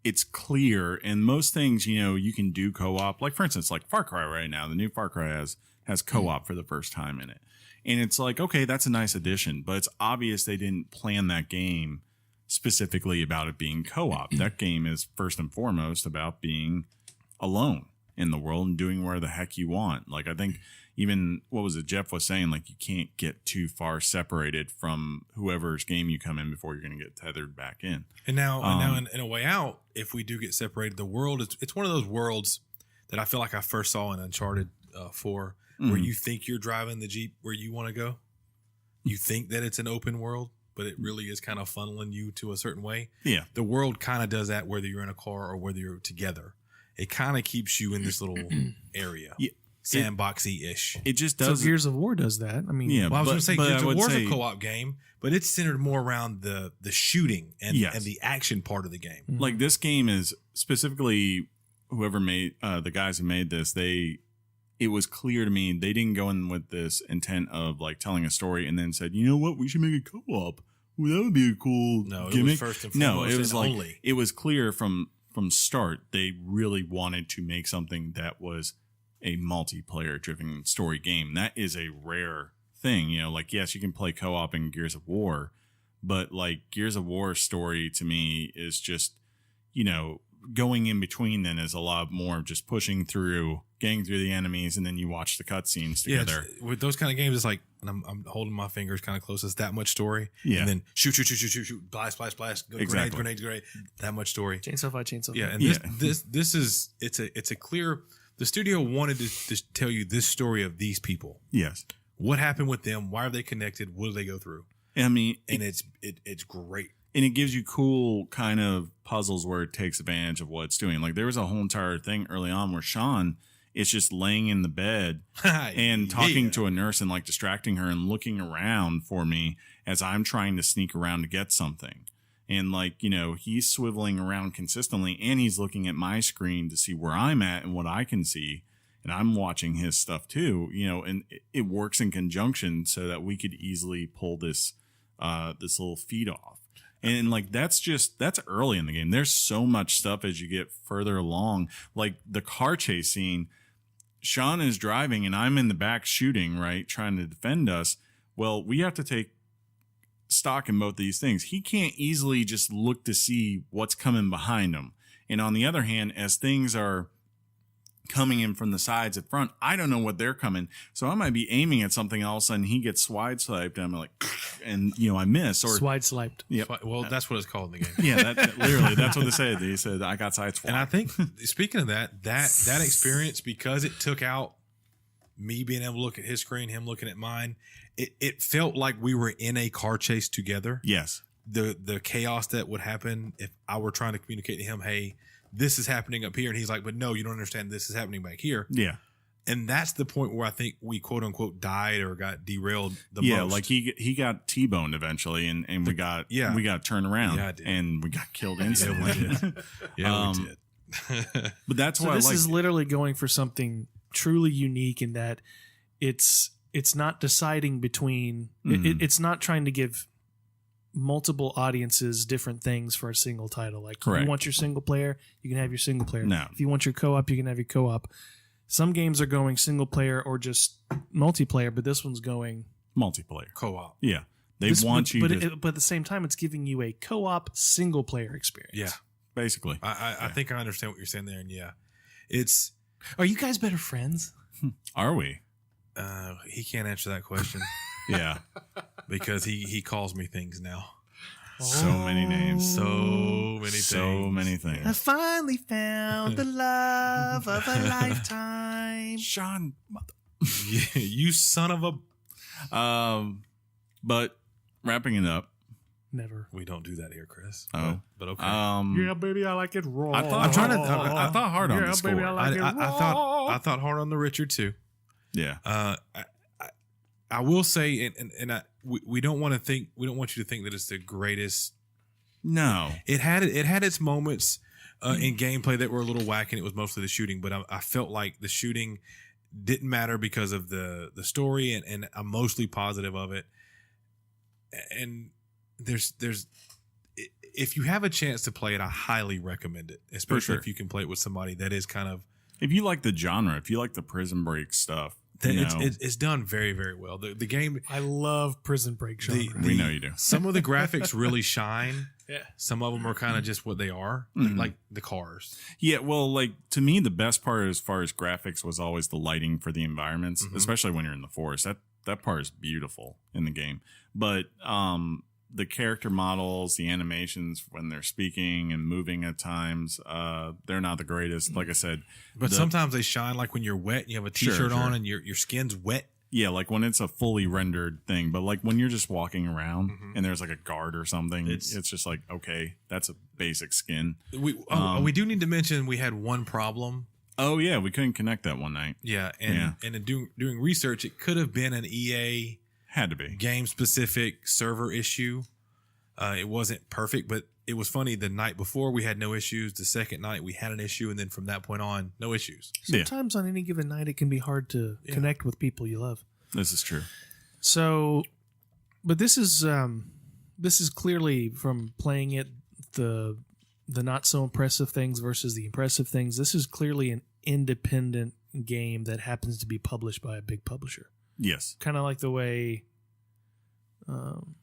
it's clear, and most things you can do co-op. Like for instance, like Far Cry right now, the new Far Cry has co-op for the first time in it, and it's like okay, that's a nice addition, but it's obvious they didn't plan that game specifically about it being co-op. That game is first and foremost about being alone in the world and doing where the heck you want. Like I think even what was it Jeff was saying, like you can't get too far separated from whoever's game you come in before you're going to get tethered back in. And now in a way out, if we do get separated, the world it's one of those worlds that I feel like I first saw in Uncharted 4 where you think you're driving the Jeep where you want to go. You think that it's an open world, but it really is kind of funneling you to a certain way. Yeah. The world kind of does that whether you're in a car or whether you're together. It kind of keeps you in this little area. Yeah. Sandboxy-ish. It just does. So Gears of War does that. I mean, I was going to say Gears of War is a co-op game, but it's centered more around the shooting and the action part of the game. Like this game is specifically whoever made the guys who made this. It was clear to me they didn't go in with this intent of like telling a story and then said, you know what, we should make a co-op. Well, that would be a cool gimmick. It was first and foremost. It was like it was clear from start they really wanted to make something that was a multiplayer driven story game. That is a rare thing, like yes, you can play co-op in Gears of War, but like Gears of War story to me is just going in between then is a lot more just pushing through, getting through the enemies, and then you watch the cutscenes together. Yeah, with those kind of games, it's like, and I'm holding my fingers kind of close. It's that much story. Yeah. And then shoot, blast, exactly. grenade. That much story. Chainsaw fight. Yeah. And this is it's a clear. The studio wanted to tell you this story of these people. Yes. What happened with them? Why are they connected? What do they go through? I mean, and it's great. And it gives you cool kind of puzzles where it takes advantage of what it's doing. Like there was a whole entire thing early on where Shaun is just laying in the bed and talking to a nurse and like distracting her and looking around for me as I'm trying to sneak around to get something. And like, he's swiveling around consistently and he's looking at my screen to see where I'm at and what I can see. And I'm watching his stuff too, and it works in conjunction so that we could easily pull this little feed off. And like that's early in the game. There's so much stuff as you get further along. Like the car chase scene, Shaun is driving and I'm in the back shooting, right, trying to defend us. Well, we have to take stock in both these things. He can't easily just look to see what's coming behind him. And on the other hand, as things are coming in from the sides and front, I don't know what they're coming. So I might be aiming at something, all of a sudden he gets swiped and I'm like, and I miss or Swiped. Yep. Well, that's what it's called in the game. Yeah, literally that's what they said. They said I got sideswiped. And I think speaking of that experience, because it took out me being able to look at his screen, him looking at mine, it felt like we were in a car chase together. Yes. The chaos that would happen if I were trying to communicate to him, hey, this is happening up here. And he's like, but no, you don't understand. This is happening back here. Yeah. And that's the point where I think we quote unquote died or got derailed the most. Yeah, like he got T-boned eventually and we got turned around and we got killed instantly. We did. But that's So why this I like is literally going for something truly unique in that it's not deciding between it's not trying to give multiple audiences different things for a single title. Like if you want your single player, you can have your single player. No. If you want your co-op, you can have your co-op. Some games are going single player or just multiplayer, but this one's going multiplayer. Co-op. Yeah. But at the same time, it's giving you a co-op single player experience. Yeah. Basically. I think I understand what you're saying there. And yeah, Are you guys better friends? Are we? He can't answer that question. Yeah. Because he calls me things now. So many names. So many things. I finally found the love of a lifetime. Shaun. You son of a. But wrapping it up. Never. We don't do that here, Chris. Oh. But okay. Yeah, baby, I like it raw. I thought hard on the score. Baby, I like it raw. I thought hard on the Richard too. Yeah. I will say, and we don't want you to think that it's the greatest. No, it had its moments in gameplay that were a little whack, and it was mostly the shooting. But I felt like the shooting didn't matter because of the story, and I'm mostly positive of it. And there's if you have a chance to play it, I highly recommend it, especially if you can play it with somebody that is kind of. If you like the genre, if you like the Prison Break stuff. It's done very, very well. The game. I love Prison Break genre. We know you do. Some of the graphics really shine. Yeah. Some of them are kind of just what they are, like the cars. Yeah, well, like to me, the best part as far as graphics was always the lighting for the environments, especially when you're in the forest. That part is beautiful in the game. But the character models, the animations when they're speaking and moving at times, they're not the greatest. Like I said, but sometimes they shine, like when you're wet and you have a t-shirt on and your skin's wet. Yeah, like when it's a fully rendered thing. But like when you're just walking around and there's like a guard or something, it's just like, okay, that's a basic skin. We do need to mention we had one problem. Oh yeah, we couldn't connect that one night. Yeah, and in doing research, it could have been an EA. Had to be game specific server issue. It wasn't perfect, but it was funny. The night before we had no issues. The second night we had an issue, and then from that point on, no issues. Sometimes on any given night, it can be hard to connect with people you love. This is true. So, but this is clearly from playing it the not so impressive things versus the impressive things. This is clearly an independent game that happens to be published by a big publisher. Yes. Kind of like the way...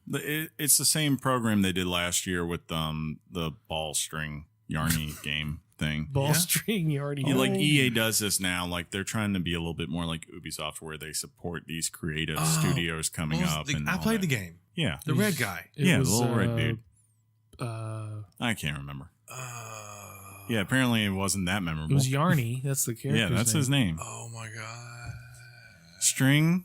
it's the same program they did last year with the ball string Yarny game thing. String Yarny. Like EA does this now. Like they're trying to be a little bit more like Ubisoft where they support these creative studios coming up. I played the game. Yeah. The red guy. The little red dude. I can't remember. Yeah, apparently it wasn't that memorable. It was Yarny. That's the character. Yeah, that's his name. Oh my god. String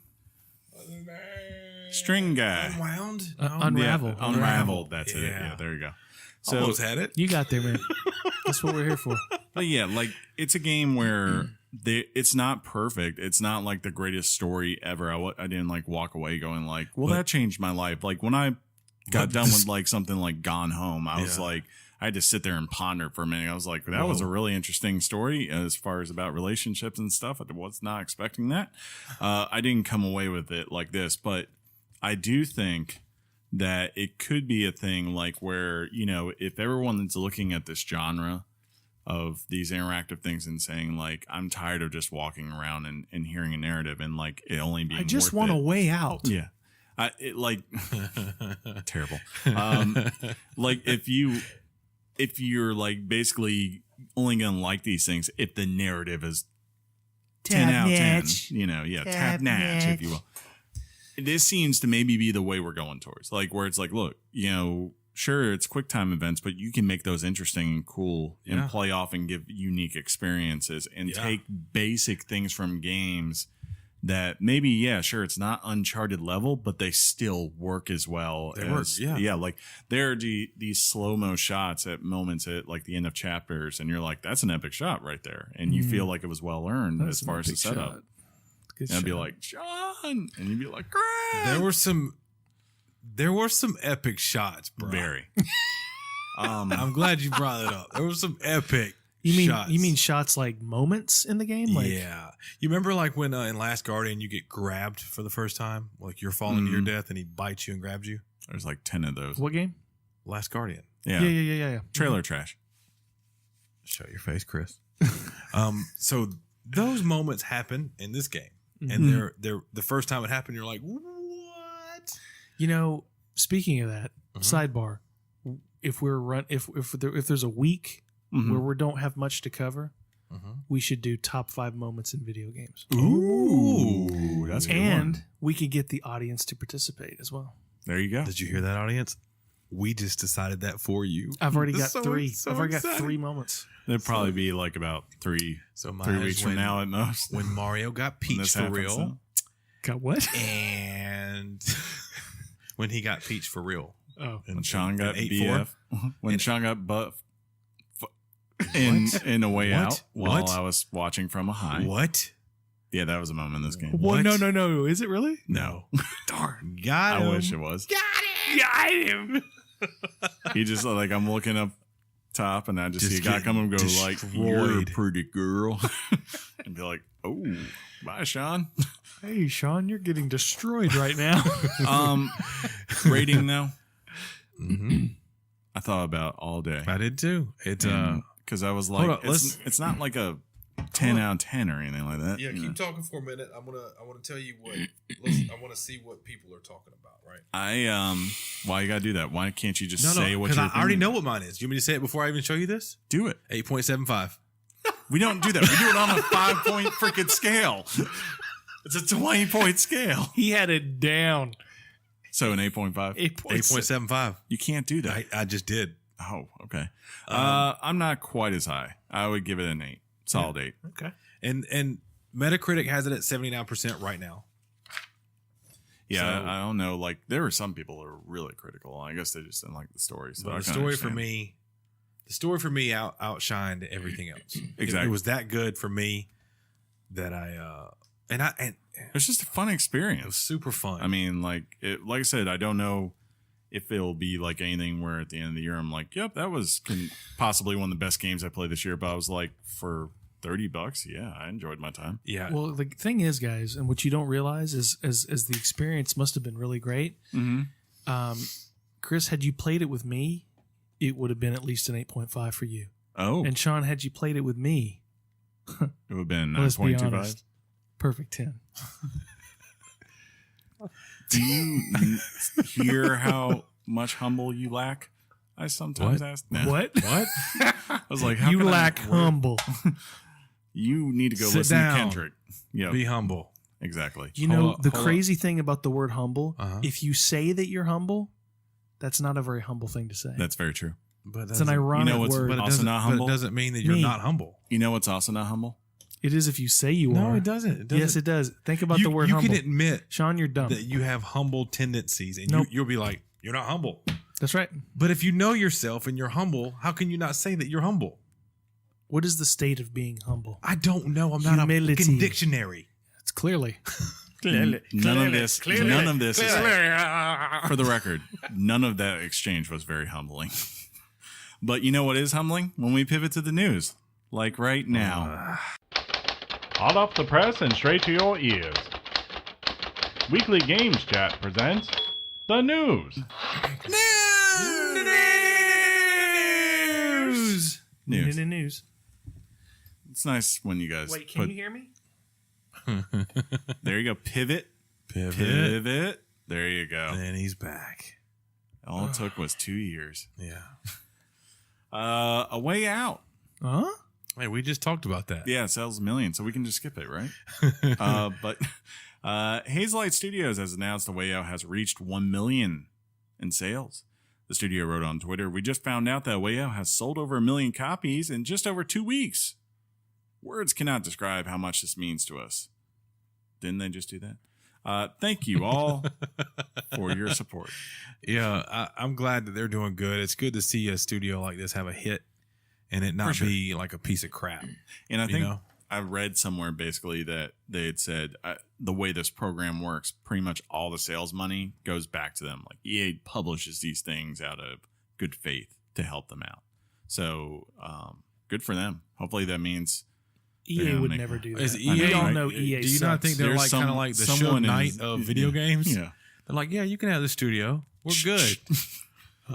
guy. Unwound? Unravel. Yeah, unraveled. That's it. Yeah, there you go. So almost had it. You got there, man. That's what we're here for. But yeah, like it's a game where it's not perfect. It's not like the greatest story ever. I didn't like walk away going like, well, that changed my life. Like when I got done with like something like Gone Home, I was like, I had to sit there and ponder for a minute. I was like, that was a really interesting story as far as about relationships and stuff. I was not expecting that. I didn't come away with it like this, but I do think that it could be a thing like where, you know, if everyone that's looking at this genre of these interactive things and saying like, I'm tired of just walking around and hearing a narrative and like it only being I just want want a way out. Yeah. Like terrible. Like if you're like basically only going to like these things if the narrative is 10 out of 10, you know, tap natch, if you will. This seems to maybe be the way we're going towards, like where it's like, look, you know, sure, it's quick time events, but you can make those interesting and cool and play off and give unique experiences and take basic things from games that maybe, sure, it's not Uncharted level, but they still work as well. Like there are these slow-mo shots at moments at like the end of chapters, and you're like, that's an epic shot right there. And you feel like it was well earned as far as the setup. And I'd be like, Shaun, and you'd be like, great. There were some epic shots, bro. Very. I'm glad you brought it up. There were some epic shots. You mean shots like moments in the game? Like, yeah. You remember like when in Last Guardian you get grabbed for the first time? Like you're falling to your death and he bites you and grabs you? There's like 10 of those. What game? Last Guardian. Yeah. Trailer trash. Show your face, Chris. So those moments happen in this game. And they're the first time it happened, you're like, what? You know, speaking of that, sidebar, if there's a week where we don't have much to cover, we should do top 5 moments in video games. Ooh, that's a good and one. we could get the audience to participate as well. There you go. Did you hear that, audience? We just decided that for you. I've already got So- 3. so I've already got exciting. 3 moments. It'd probably be like about 3 weeks from now at most. When Mario got When Peach this for happens, real. so. Got what? And when he got Peach for real. Oh, When Shaun got 8-4. BF. When Shaun got buff in a way What? out while What? I was watching from a high. What? Yeah, that was a moment in this game. well, What? no. Is it really? No. Darn. Got him. I wish it was. Got him. He just like, I'm looking up top and I just see a guy getting come and go like, you're a destroyed. pretty girl. And be like, oh, bye, Shaun. Hey, Shaun, you're getting destroyed right now. Rating though, Mm-hmm. I thought about all day. I did too. It's Because I was like, Hold on, it's not like a 10 out of 10 or anything like that. yeah. you know. Keep talking for a minute. I want to tell you what. I want to see what people are talking about. Right. Why you gotta do that? Why can't you just No, say what because you're I already thinking? know what mine is. You want me to say it before I even show you this? Do it. 8.75. We don't do that. We do it on a 5-point freaking scale. It's a 20-point scale. He had it down. So an 8.5. 8.75. You can't do that. I just did. Oh, okay. I'm not quite as high. I would give it an 8. Solid 8. Okay. And Metacritic has it at 79% right now. Yeah, So- I don't know. Like, there were some people who are really critical. I guess they just didn't like the story. So But I the can story for understand. me outshined everything else. Exactly. It was that good for me that and It was just a fun it was experience. super fun. I mean, like I said, I don't know if it'll be like anything where at the end of the year I'm like, yep, that was possibly one of the best games I played this year. But I was like, for $30, yeah, I enjoyed my time. yeah. Well, the thing is, guys, and what you don't realize is as the experience must have been really great. Mm-hmm. Chris, had you played it with me, it would have been at least an 8.5 for you. Oh, And Shaun, had you played it with me, it would have been let's be 9.25. honest, perfect 10. Do you hear how much humble you lack? I sometimes ask. Nah. What? What? I was like, how You can I- lack humble. You need to go Sit listen down. to Kendrick. Yeah, Be humble. exactly. You Hold know, up, the hold crazy thing about the word humble, Uh-huh. if you say that you're humble, that's not a very humble thing to say. That's very true. But It's an ironic you know what's- word. But it Also doesn't, not but humble? it doesn't mean that you're Me. not humble. You know what's also not humble? It is if you say you No, are. it doesn't. It doesn't. Yes, it does. Think about you, the word you humble. can admit Shaun, you're dumb. that you have humble tendencies, and Nope. you'll be like, you're not humble. That's right. But if you know yourself and you're humble, how can you not say that you're humble? What is the state of being humble? I don't know. I'm not a Humility. fucking dictionary. It's clearly. None of this is for the record. None of that exchange was very humbling. But you know what is humbling? When we pivot to the news, like right now. Hot off the press and straight to your ears. Weekly Games Chat presents the news. News. It's nice when you guys Wait, can you hear me? There you go. Pivot. There you go. And he's back. All it took was 2 years. Yeah. A Way Out. Huh? Hey, we just talked about that. Yeah, it sells a million, so we can just skip it, right? But Hazelight Studios has announced A Way Out has reached 1 million in sales. The studio wrote on Twitter, "We just found out that A Way Out has sold over 1 million copies in just over 2 weeks. Words cannot describe how much this means to us." Didn't they just do that? Thank you all for your support. Yeah, I'm glad that they're doing good. It's good to see a studio like this have a hit and it not be like a piece of crap. And I think I read somewhere basically that they had said the way this program works, pretty much all the sales money goes back to them. Like EA publishes these things out of good faith to help them out. So good for them. Hopefully that means EA would never do that. Is We all right? know EA Do you not think they're There's like kind of like the show someone night of video games? Yeah. They're like, yeah, you can have the studio. We're good.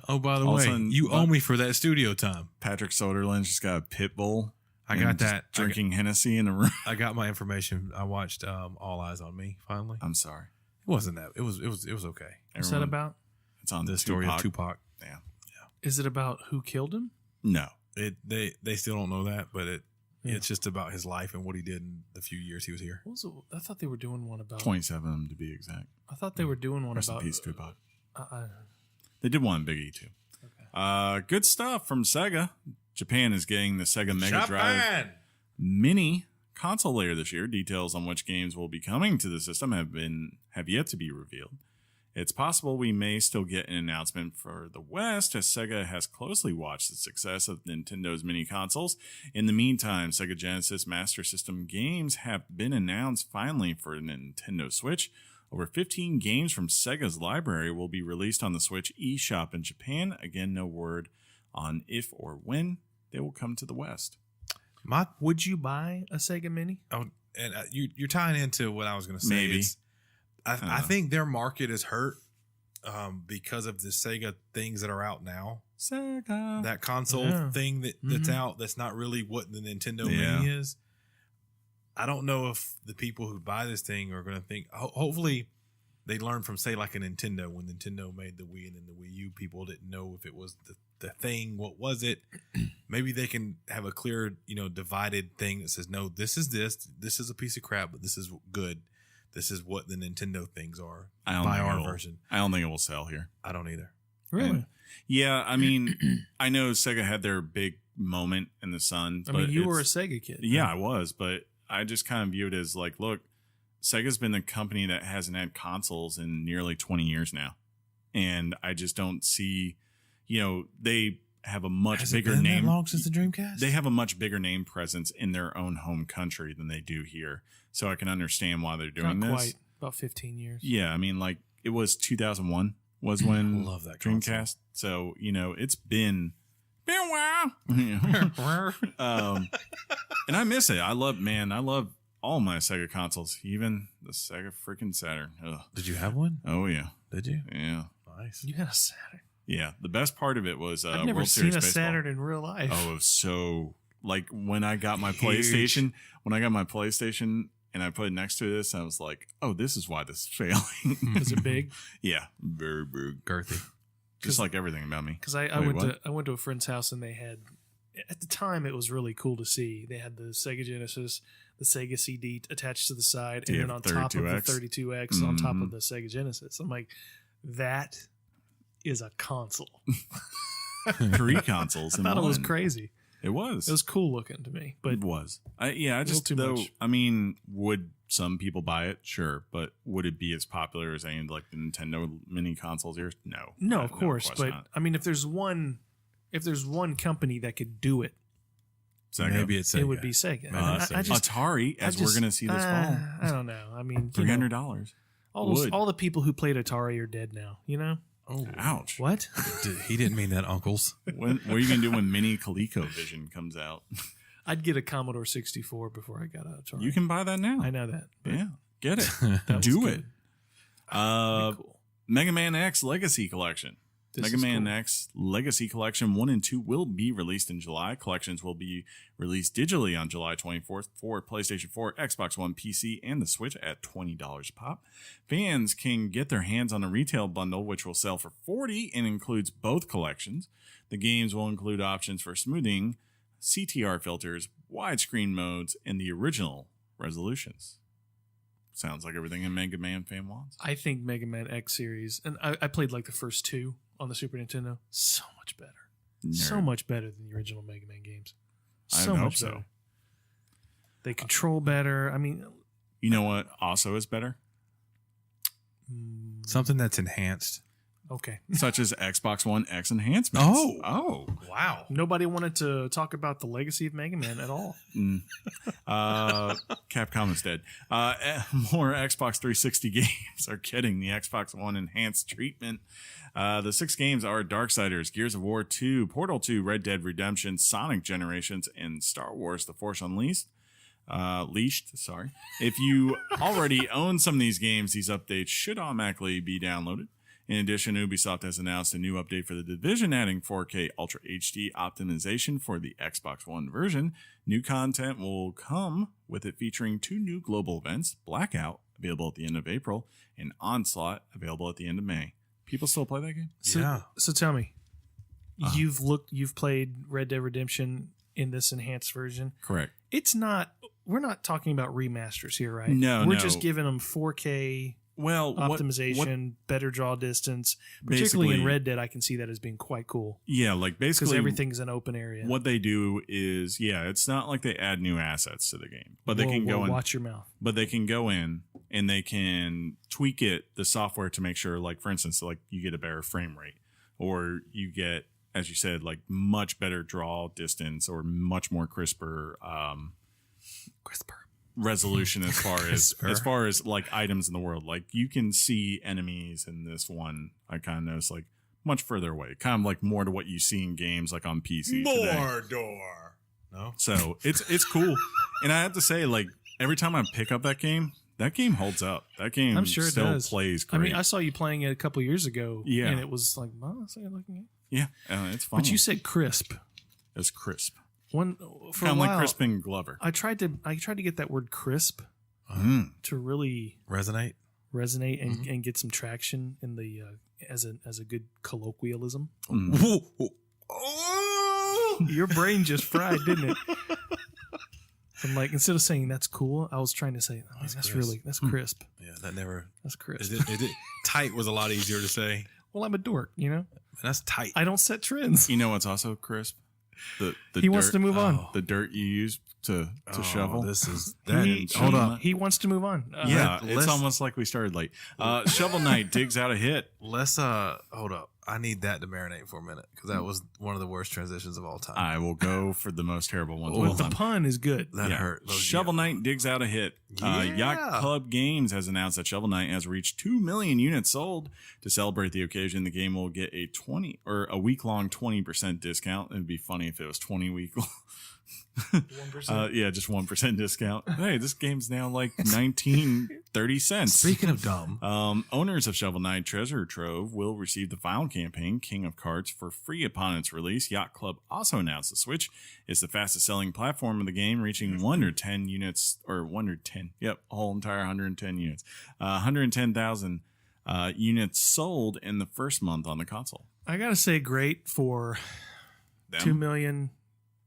Oh, by the All of a way, sudden, you owe me for that studio time. Patrick Soderlund's just got a pit bull. I and got just that. drinking Hennessy in the room. I got my information. I watched All Eyes on Me. Finally, I'm sorry. it wasn't that. It was okay. What's that about? It's on The story of Tupac. Yeah. Is it about who killed him? No. They still don't know that, but it's just about his life and what he did in the few years he was here. What was it? I thought they were doing one about. 27 to be exact. I thought they were doing one Rest in about. peace, Tupac. Uh, They did one Biggie too. Okay. Good stuff from Sega. Japan is getting the Sega Mega Drive Mini console later this year. Details on which games will be coming to the system have yet to be revealed. It's possible we may still get an announcement for the West, as Sega has closely watched the success of Nintendo's mini consoles. In the meantime, Sega Genesis Master System games have been announced finally for Nintendo Switch. Over 15 games from Sega's library will be released on the Switch eShop in Japan. Again, no word on if or when they will come to the West. would you buy a Sega Mini? Oh, and you're tying into what I was going to say. Maybe. I think their market is hurt because of the Sega things that are out now. Sega. That console thing that's out, that's not really what the Nintendo Mini is. I don't know if the people who buy this thing are going to think, hopefully they learn from, say, like a Nintendo. When Nintendo made the Wii and then the Wii U, people didn't know if it was the thing. What was it? Maybe they can have a clear, divided thing that says, no, this is a piece of crap, but this is good. This is what the Nintendo things are. Buy our version. I don't think it will sell here. I don't either. Really? And, yeah, I mean, I know Sega had their big moment in the sun. I mean, you were a Sega kid. Yeah, I was, but I just kind of view it as like, look, Sega's been the company that hasn't had consoles in nearly 20 years now. And I just don't see, they have a much bigger name. That long since the Dreamcast? They have a much bigger name presence in their own home country than they do here. So I can understand why they're doing Not this. quite. About 15 years. Yeah, I mean, like, it was 2001 was when love that Dreamcast. So, it's been a while. And I miss it. I love all my Sega consoles, even the Sega freaking Saturn. Ugh. Did you have one? Oh, yeah. Did you? Yeah. Nice. You had a Saturn. Yeah. The best part of it was I've never World seen Series a Baseball. Saturn in real life. Oh, it was so, like, when I got my Huge. PlayStation, and I put it next to this, I was like, oh, this is why this is failing. Was it big? Yeah. Very big. Girthy. Just like everything about me. Because I Wait, went to a friend's house and they had, at the time it was really cool to see. They had the Sega Genesis, the Sega CD attached to the side, and Yeah, then on top of the 32X. 32X on top of the Sega Genesis. I'm like, that is a console. 3 consoles. I thought it was one. crazy. It was. It was cool looking to me, but It was. I just too though. much. I mean, would some people buy it? Sure, but would it be as popular as any like the Nintendo mini consoles here? No. no, of course. course But not. I mean, if there's one company that could do it, Sega. Maybe it's Sega. it would be Sega. Maybe I just, Atari, as we're going to see this fall, I don't know. I mean, $300. all the people who played Atari are dead now. Oh, Ouch! What? he didn't mean that, uncles. What are you going to do when Mini ColecoVision comes out? I'd get a Commodore 64 before I got out Atari. You can buy that now. I know that. But Yeah, get it. that was Do good. it. That'd be cool. Mega Man X Legacy Collection. This Mega is Man cool. X Legacy Collection 1 and 2 will be released in July. Collections will be released digitally on July 24th for PlayStation 4, Xbox One, PC, and the Switch at $20 a pop. Fans can get their hands on a retail bundle, which will sell for $40 and includes both collections. The games will include options for smoothing, CTR filters, widescreen modes, and the original resolutions. Sounds like everything a Mega Man fan wants. I think Mega Man X series, and I played like the first two on the Super Nintendo. So much better. So Nerd. much better than the original Mega Man games. I So hope much so. better. They control better. I mean, You know what also is better? Something that's enhanced. okay. Such as Xbox One X enhancements. Oh. Wow. Nobody wanted to talk about the legacy of Mega Man at all. Capcom is dead. More Xbox 360 games are getting the Xbox One enhanced treatment. The 6 games are Darksiders, Gears of War 2, Portal 2, Red Dead Redemption, Sonic Generations, and Star Wars: The Force Unleashed. Sorry. If you already own some of these games, these updates should automatically be downloaded. In addition, Ubisoft has announced a new update for The Division, adding 4K Ultra HD optimization for the Xbox One version. New content will come with it, featuring 2 new global events: Blackout, available at the end of April, and Onslaught, available at the end of May. People still play that game? So tell me, you've played Red Dead Redemption in this enhanced version. Correct. It's not. We're not talking about remasters here, right? No, we're no. just giving them 4K Well, optimization, better draw distance. Particularly in basically- Red Dead, I can see that as being quite cool yeah, like because basically everything's an open area. what they do is, it's not like they add new assets to the game, but they can go in. Watch your mouth. But they can go in and they can tweak the software to make sure, like, for instance, like you get a better frame rate, or you get, as you said, like much better draw distance, or much more crisper resolution as far as like items in the world. Like you can see enemies in this one, I kind of noticed, like much further away, kind of like more to what you see in games like on PC today. Mordor. No. So it's cool. And I have to say, like, every time I pick up that game holds up. That game I'm sure it still does. plays I great. mean, I saw you playing it a couple years ago. Yeah. and it was like, oh, that's like looking at. yeah, it's fun. But you said crisp. It's crisp. One for Kind a of while. like Crispin Glover. I tried to get that word crisp to really Resonate. resonate and get some traction in the as a good colloquialism. Your brain just fried, didn't it? I'm like, instead of saying that's cool, I was trying to say, oh, that's crisp. crisp. Yeah, that never. That's crisp. Tight was a lot easier to say. Well, I'm a dork, you know. That's tight. I don't set trends. You know what's also crisp? The He wants dirt- to move on. The dirt you use to shovel. This is Hold up. He wants to move on. Yeah, let's- it's almost like we started late. Shovel Knight digs out a hit. Let's hold up. I need that to marinate for a minute because that was one of the worst transitions of all time. I will go for the most terrible ones. of But all the time. pun is good. That hurt. Shovel Knight digs out a hit. Yeah. Yacht Club Games has announced that Shovel Knight has reached 2 million units sold. To celebrate the occasion, the game will get a week-long 20% discount. It'd be funny if it was 20 week long. 1%. Just 1% discount. Hey, this game's now like 19.30 cents. Speaking of dumb, Owners of Shovel Knight Treasure Trove will receive the final campaign, King of Cards, for free upon its release. Yacht Club also announced the Switch is the fastest selling platform of the game, reaching 110 units, or 110, a whole entire 110 units. 110,000 units sold in the first month on the console. I gotta say, great for Them? 2 million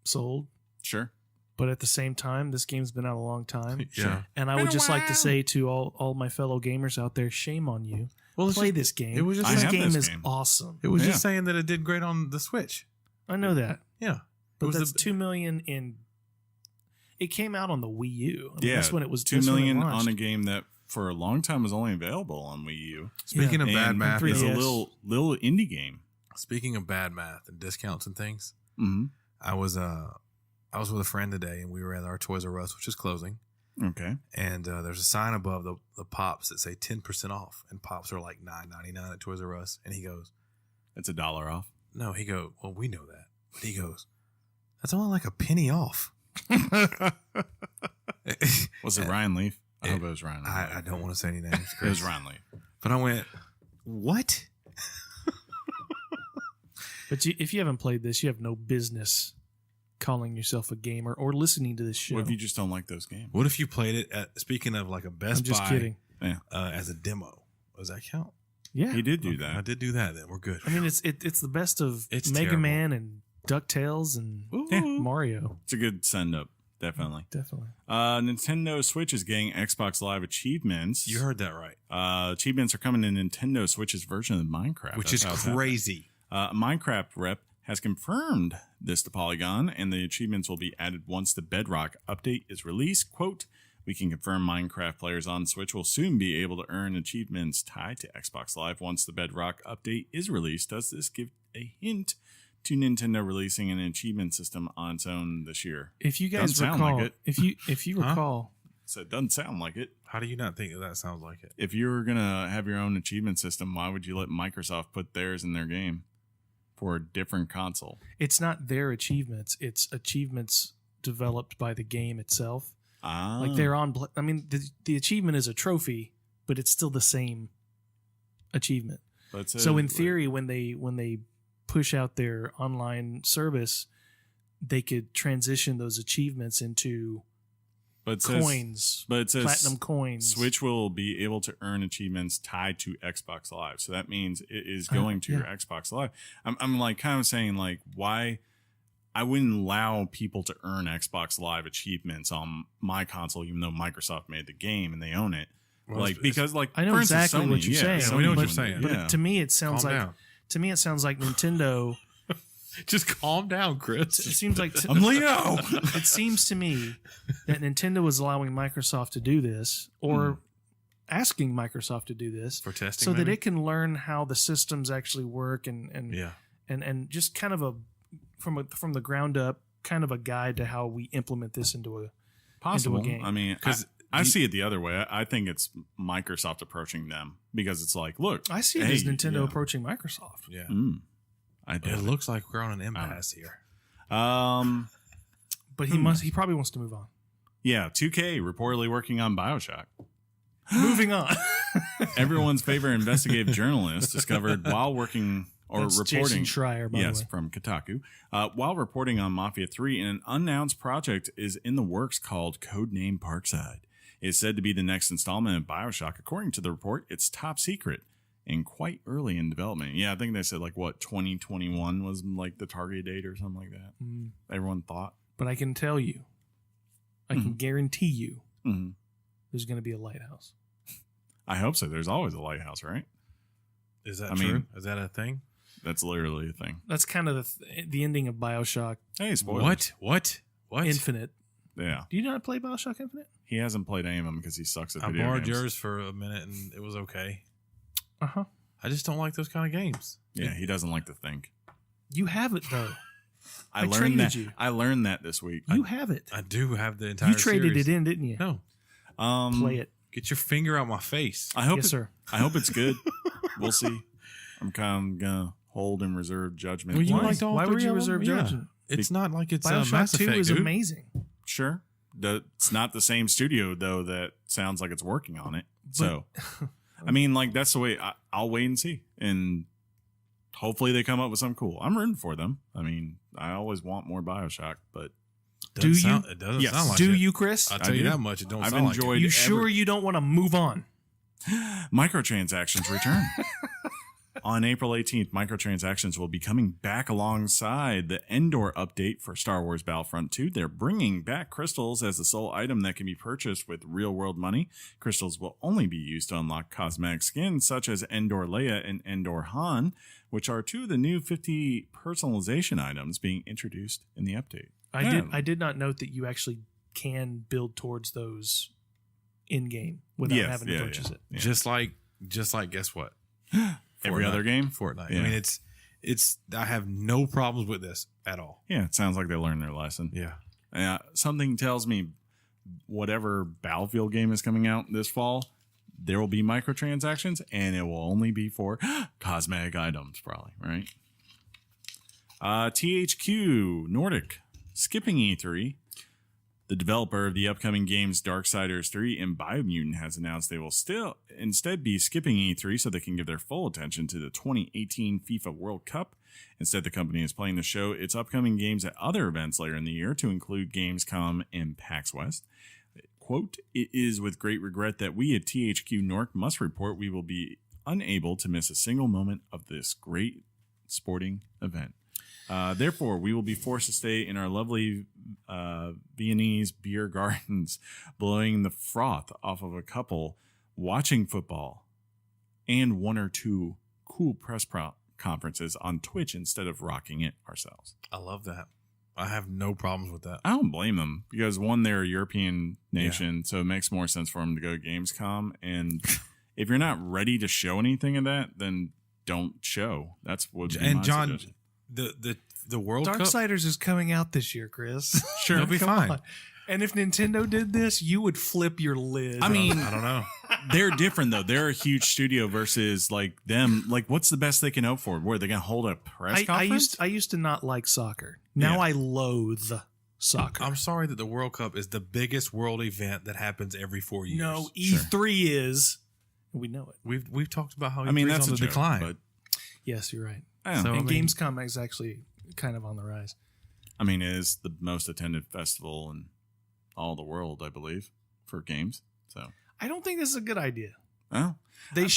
sold. Sure. But at the same time, this game's been out a long time. yeah. And I would just like to say to all my fellow gamers out there, shame on you. Well, Play this game. it was just- I this have game this is game. awesome. It was Yeah. just saying that it did great on the Switch. I know that. Yeah. But was that's the- 2 million in. It came out on the Wii U. I mean, Yeah, that's when it was 2 that's when it million launched. on a game that for a long time was only available on Wii U. Speaking of And bad math, three it's a DS. little indie game. speaking of bad math and discounts and things, Mm-hmm. I was with a friend today and we were at our Toys R Us, which is closing. Okay. And there's a sign above the pops that say 10% off, and pops are like $9.99 at Toys R Us. And he goes, It's $1 off. "No," he goes, "Well, we know that," but he goes, "That's only like a penny off." Was it Ryan Leaf? I hope it was Ryan Leaf. I don't want to say any names, It Chris. was Ryan Leaf. But I went, What? But if you haven't played this, you have no business calling yourself a gamer or listening to this show. What if you just don't like those games? What if you played it at, speaking of like a Best I'm just Buy, kidding. as a demo? Does that count? Yeah. He did do I that. did do that. Then we're good. I mean, it's the best of It's Mega terrible. Man and DuckTales and Mario. It's a good send up, definitely. Definitely. Nintendo Switch is getting Xbox Live achievements. You heard that right. Achievements are coming in Nintendo Switch's version of Minecraft, Which That's is how it's happening. crazy. Minecraft rep has confirmed this to Polygon, and the achievements will be added once the Bedrock update is released. Quote, we can confirm Minecraft players on Switch will soon be able to earn achievements tied to Xbox Live once the Bedrock update is released. Does this give a hint to Nintendo releasing an achievement system on its own this year? If you guys Doesn't sound recall, like it. if you Huh? recall, So it doesn't sound like it. How do you not think that sounds like it? If you were going to have your own achievement system, why would you let Microsoft put theirs in their game for a different console? it's not their achievements; it's achievements developed by the game itself. Ah, Like they're on. I mean, the achievement is a trophy, but it's still the same achievement. but So in theory, when they push out their online service, they could transition those achievements into but it says- coins, but it says platinum coins. Switch will be able to earn achievements tied to Xbox Live. So that means it is going to your yeah. Xbox Live. I'm like kind of saying like why I wouldn't allow people to earn Xbox Live achievements on my console, even though Microsoft made the game and they own it. Well, Like it's- because like I know for instance, exactly Sony, what you're saying. Yeah, we know what Sony you're doing saying. it, But yeah. to me, it sounds Calm like down. Nintendo. Just calm down, It Chris. seems like I'm Leo. it seems to me that Nintendo was allowing Microsoft to do this, or asking Microsoft to do this, For testing, so that maybe? it can learn how the systems actually work, and Yeah. and just kind of from the ground up, kind of a guide to how we implement this into a Possible. game. I mean, 'Cause I see it the other way. I think it's Microsoft approaching them because it's like, look, I see it hey, as Nintendo yeah. approaching Microsoft. Yeah. I do. It looks like we're on an impasse here. But he probably wants to move on. Yeah, 2K reportedly working on Bioshock. Moving on. Everyone's favorite investigative journalist discovered while working or That's reporting. Jason Schreier, by yes, the way. from Kotaku. While reporting on Mafia 3, an unannounced project is in the works called Codename Parkside. It's said to be the next installment of Bioshock. According to the report, it's top secret and quite early in development. Yeah, I think they said 2021 was like the target date or something like that. Everyone thought. But I can tell you, I can guarantee you, Mhm. there's going to be a lighthouse. I hope so. There's always a lighthouse, right? Is that I true? mean- Is that a thing? That's literally a thing. That's kind of the ending of Bioshock Hey, spoilers. What? Infinite. Yeah. Do you not play Bioshock Infinite? He hasn't played any of them because he sucks at I video borrowed games. yours for a minute and it was okay. Uh-huh. I just don't like those kind of games. Yeah, he doesn't like to think. You have it, though. I learned traded that. you. I learned that this week. You have it. I do have the entire You traded series. it in, didn't you? No. Play it. Get your finger out my face. I hope. Yes, sir. I hope it's good. We'll see. I'm kind of gonna hold and reserve judgment. Well, you Why? liked all Why would three you of them? reserve Yeah. judgment? It's not like it's Bioshock Mass 2 Effect, is dude. amazing. Sure. It's not the same studio though that sounds like it's working on it. So, I mean, that's the way. I'll wait and see, and hopefully they come up with something cool. I'm rooting for them. I mean, I always want more Bioshock, but Doesn't Do sound- you? It doesn't Yes. sound like Do it. you, Chris? I'll tell you do. that much. It don't I've sound like enjoyed You every- sure you don't want to move on? Microtransactions return. On April 18th, microtransactions will be coming back alongside the Endor update for Star Wars Battlefront 2. They're bringing back crystals as the sole item that can be purchased with real-world money. Crystals will only be used to unlock cosmetic skins such as Endor Leia and Endor Han, which are two of the new 50 personalization items being introduced in the update. I did not note that you actually can build towards those in game without Yes, having to yeah, purchase yeah. it. Yeah. Just like guess what? Every Fortnite. other game? Fortnite. Yeah. I mean, it's. I have no problems with this at all. Yeah, it sounds like they learned their lesson. Yeah. Something tells me whatever Battlefield game is coming out this fall, there will be microtransactions, and it will only be for cosmetic items, probably, right? THQ Nordic skipping E3. The developer of the upcoming games Darksiders 3 and Biomutant has announced they will instead be skipping E3 so they can give their full attention to the 2018 FIFA World Cup. Instead, the company is planning to show its upcoming games at other events later in the year to include Gamescom and PAX West. Quote, "It is with great regret that we at THQ Nordic must report we will be unable to miss a single moment of this great sporting event. Therefore, we will be forced to stay in our lovely Viennese beer gardens, blowing the froth off of a couple, watching football, and one or two cool press conferences on Twitch instead of rocking it ourselves." I love that. I have no problems with that. I don't blame them because, one, they're a European nation, so it makes more sense for them to go to Gamescom. And if you're not ready to show anything of that, then don't show. That's what. And John, the World Cup, Darksiders is coming out this year, Chris. Sure, it'll be Come fine. on. And if Nintendo did this, you would flip your lid. I mean, I don't know. they're different though. They're a huge studio versus like them. Like, what's the best they can hope for? Where they're gonna hold a press conference? I used to not like soccer. Now Yeah. I loathe soccer. I'm sorry that the World Cup is the biggest world event that happens every 4 years. No, E3 is. We know it. We've talked about how I mean, E3 is that's on a the joke, decline. but Yes, you're right. I don't So- know. And I mean- Gamescom is actually kind of on the rise. I mean, it is the most attended festival in all the world, I believe, for games. So, I don't think this is a good idea. well, They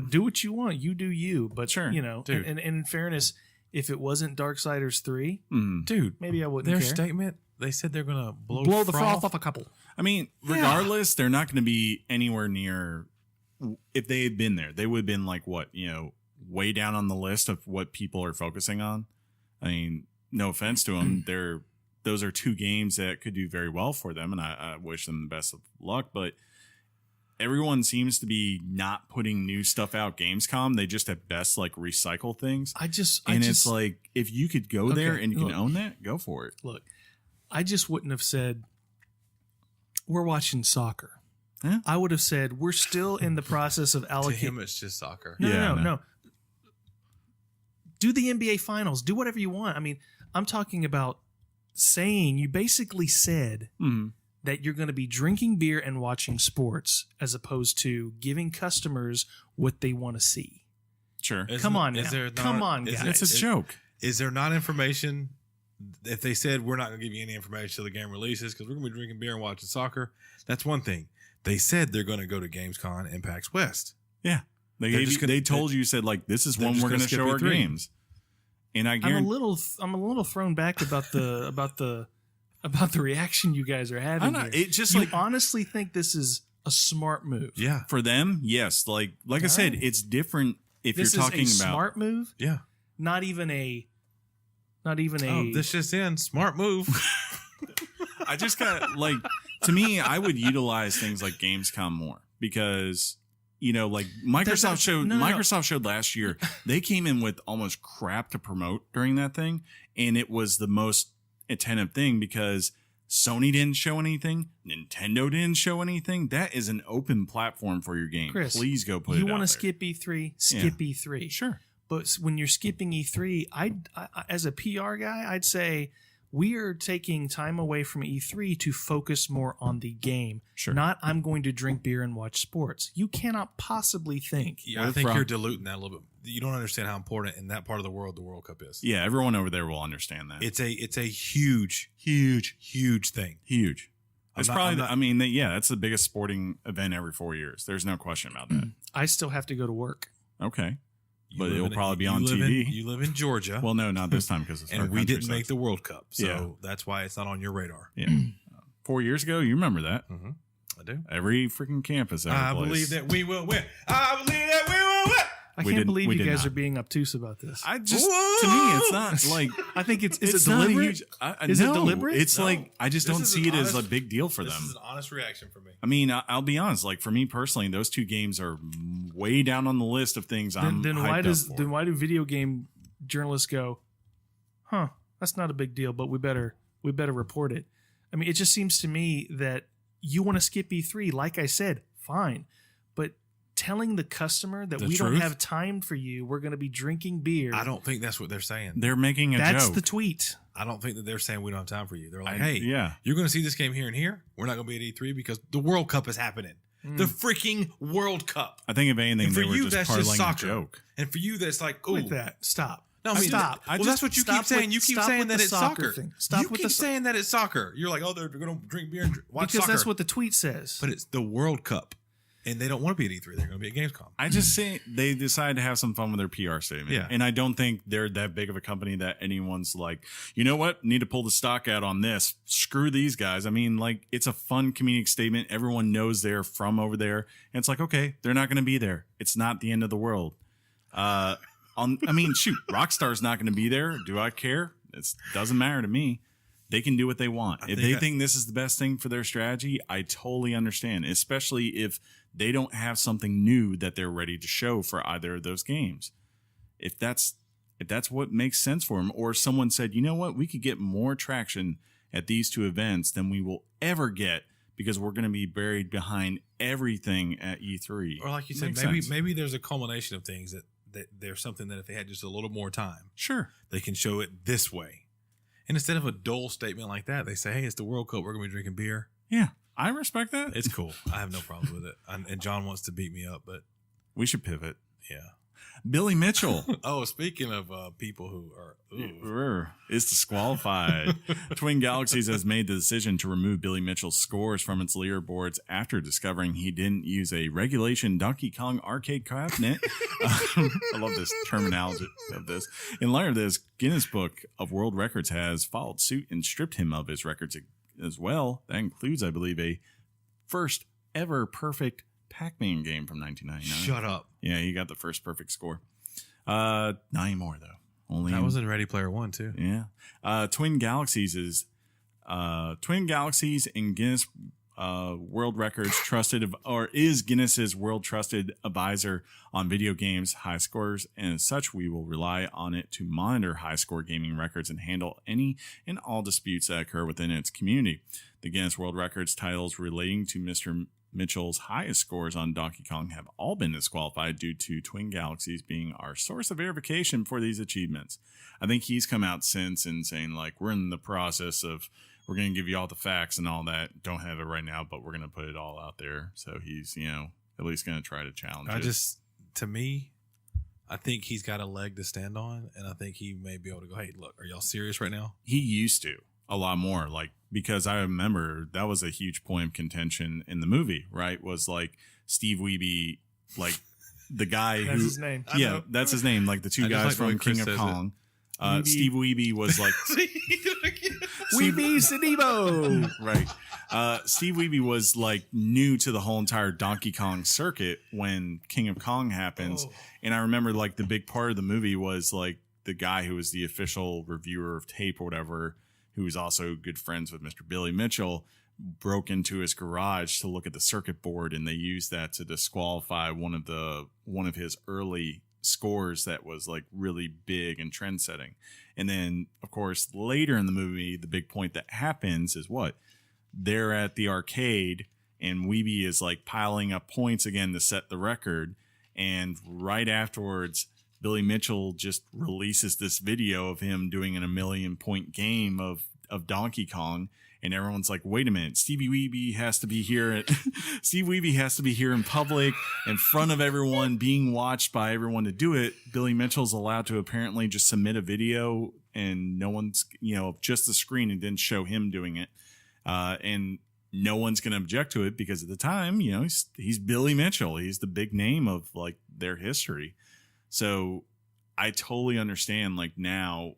do what you want. You do you. But, Sure, dude. and in fairness, if it wasn't Darksiders 3, Dude, maybe I wouldn't their care. statement, they said they're going to Blow the froth off a couple. I mean, regardless, they're not going to be anywhere near. If they had been there, they would have been like what, way down on the list of what people are focusing on. I mean, no offense to them, those are two games that could do very well for them, and I wish them the best of luck. But everyone seems to be not putting new stuff out Gamescom. They just at best like recycle things. It's like, if you could go there Okay, and you can look. own that, go for it. Look, I just wouldn't have said we're watching soccer. Yeah. I would have said we're still in the process of To allocating. him, it's just soccer. No, Yeah, no. Do the NBA finals. Do whatever you want. I mean, I'm talking about saying you basically said Mhm. that you're going to be drinking beer and watching sports as opposed to giving customers what they want to see. Sure. Come on now. Come on, is guys. It's a joke. Is there not information? If they said we're not going to give you any information till the game releases because we're going to be drinking beer and watching soccer, that's one thing. They said they're going to go to Gamescom and PAX West. Yeah. They They're gave just you, gonna- they told you, said like, this is they're when just we're gonna going to skip show our E3. games. And I I'm a guarantee little thrown back about the reaction you guys are having. I'm not- here. it just you like- honestly think this is a smart move? Yeah. for them, yes. Like I All said, right. it's different if This you're talking is a about smart move. Yeah. Not even a. Oh, this just in. Smart move. I just got like, to me, I would utilize things like Gamescom more because, like Microsoft showed last year, they came in with almost crap to promote during that thing. And it was the most attentive thing because Sony didn't show anything. Nintendo didn't show anything. That is an open platform for your game. Chris, Please go put it You out want to there. skip E3? Skip E3. Sure. But when you're skipping E3, I as a PR guy, I'd say we are taking time away from E3 to focus more on the game. Sure. Not I'm going to drink beer and watch sports. You cannot possibly think. Yeah, I think you're diluting that a little bit. You don't understand how important in that part of the world Cup is. Yeah, everyone over there will understand that. It's a huge thing. Huge. It's I'm probably, not- that's the biggest sporting event every 4 years. There's no question about that. I still have to go to work. Okay. You But live it'll in- probably be you on live TV. you live in Georgia. Well, no, not this time because it's our and we country didn't make sucks. the World Cup, so Yeah. that's why it's not on your radar. Yeah. 4 years ago, you remember that. I do. Every freaking campus. Every I place. believe that we will win. I believe that we will win. I We can't did- believe we you did guys not. are being obtuse about this. I just, to me, it's not like, I think is it's it not a deliberate? huge, Is it no, deliberate? It's No. like, I just This don't is see an it as a honest- big deal for This them. is an honest reaction for me. I mean, I'll be honest. Like for me personally, those two games are way down on the list of things I'm then why hyped up for. do video game journalists go, huh? That's not a big deal, but we better report it. I mean, it just seems to me that you want to skip E3. Like I said, fine, but telling the customer that The we don't truth? have time for you. We're going to be drinking beer. I don't think that's what they're saying. They're making a That's joke. the tweet. I don't think that they're saying we don't have time for you. They're like, I- hey, yeah. you're going to see this game here and here. We're not going to be at E3 because the World Cup is happening. The freaking World Cup. I think if anything, And for they were you, just that's just parlaying a soccer. joke. And for you, that's like, ooh. Quit that. Stop. No, I mean, Stop. Well, that's what you keep saying. You keep stop saying with that the it's soccer soccer. thing. Stop you with keep the saying that it's soccer. You're like, oh, they're going to drink beer and watch because soccer. that's what the tweet says. But it's the World Cup. And they don't want to be at E3. They're going to be at Gamescom. I just say they decided to have some fun with their PR statement. Yeah. And I don't think they're that big of a company that anyone's like, you know what? Need to pull the stock out on this. Screw these guys. I mean, like, it's a fun comedic statement. Everyone knows they're from over there. And it's like, okay, they're not going to be there. It's not the end of the world. Shoot, Rockstar's not going to be there. Do I care? It doesn't matter to me. They can do what they want. If they think this is the best thing for their strategy, I totally understand, especially if they don't have something new that they're ready to show for either of those games. If that's what makes sense for them, or someone said, you know what, we could get more traction at these two events than we will ever get because we're going to be buried behind everything at E3. Or like you said, maybe there's a culmination of things that there's something that if they had just a little more time, Sure. they can show it this way. And instead of a dull statement like that, they say, hey, it's the World Cup. We're going to be drinking beer. Yeah, I respect that. It's cool. I have no problem with it. And John wants to beat me up, but We should pivot. yeah. Billy Mitchell. Oh, speaking of people who are is disqualified. Twin Galaxies has made the decision to remove Billy Mitchell's scores from its leaderboards after discovering he didn't use a regulation Donkey Kong arcade cabinet. I love this terminology of this. In light of this, Guinness Book of World Records has followed suit and stripped him of his records as well. That includes, I believe, a first ever perfect Pac-Man game from 1999. shut up. Yeah, he got the first perfect score. Not anymore though. Only That was in Ready Player One too. yeah. Twin Galaxies and Guinness World Records trusted is Guinness's world trusted advisor on video games high scores, and as such we will rely on it to monitor high score gaming records and handle any and all disputes that occur within its community. The Guinness World Records titles relating to Mr. Mitchell's highest scores on Donkey Kong have all been disqualified due to Twin Galaxies being our source of verification for these achievements. I think he's come out since and saying, like, we're in the process of, we're going to give you all the facts and all that. Don't have it right now, but we're going to put it all out there. So he's, at least going to try to challenge it. To me, I think he's got a leg to stand on, and I think he may be able to go, hey, look, are y'all serious right now? He used to a lot more, like, because I remember that was a huge point of contention in the movie, right? Was like Steve Wiebe, like the guy That's his name. Yeah, that's his name. Like the two I just guys like the way from Chris King of says Kong. Wiebe. Steve Wiebe was like, Weeby Sinibo. right. Steve Wiebe was like new to the whole entire Donkey Kong circuit when King of Kong happens. And I remember like the big part of the movie was like the guy who was the official reviewer of tape or whatever, who was also good friends with Mr. Billy Mitchell, broke into his garage to look at the circuit board, and they used that to disqualify one of his early scores that was like really big and trend setting. And then of course later in the movie, the big point that happens is what? They're at the arcade and Wiebe is like piling up points again to set the record, and right afterwards Billy Mitchell just releases this video of him doing an 1,000,000-point game of Donkey Kong, and everyone's like, wait a minute, Steve Wiebe has to be here in public, in front of everyone, being watched by everyone to do it. Billy Mitchell's allowed to apparently just submit a video, and no one's, just the screen, and didn't show him doing it. And no one's going to object to it because at the time, he's Billy Mitchell. He's the big name of like their history. So I totally understand, like, now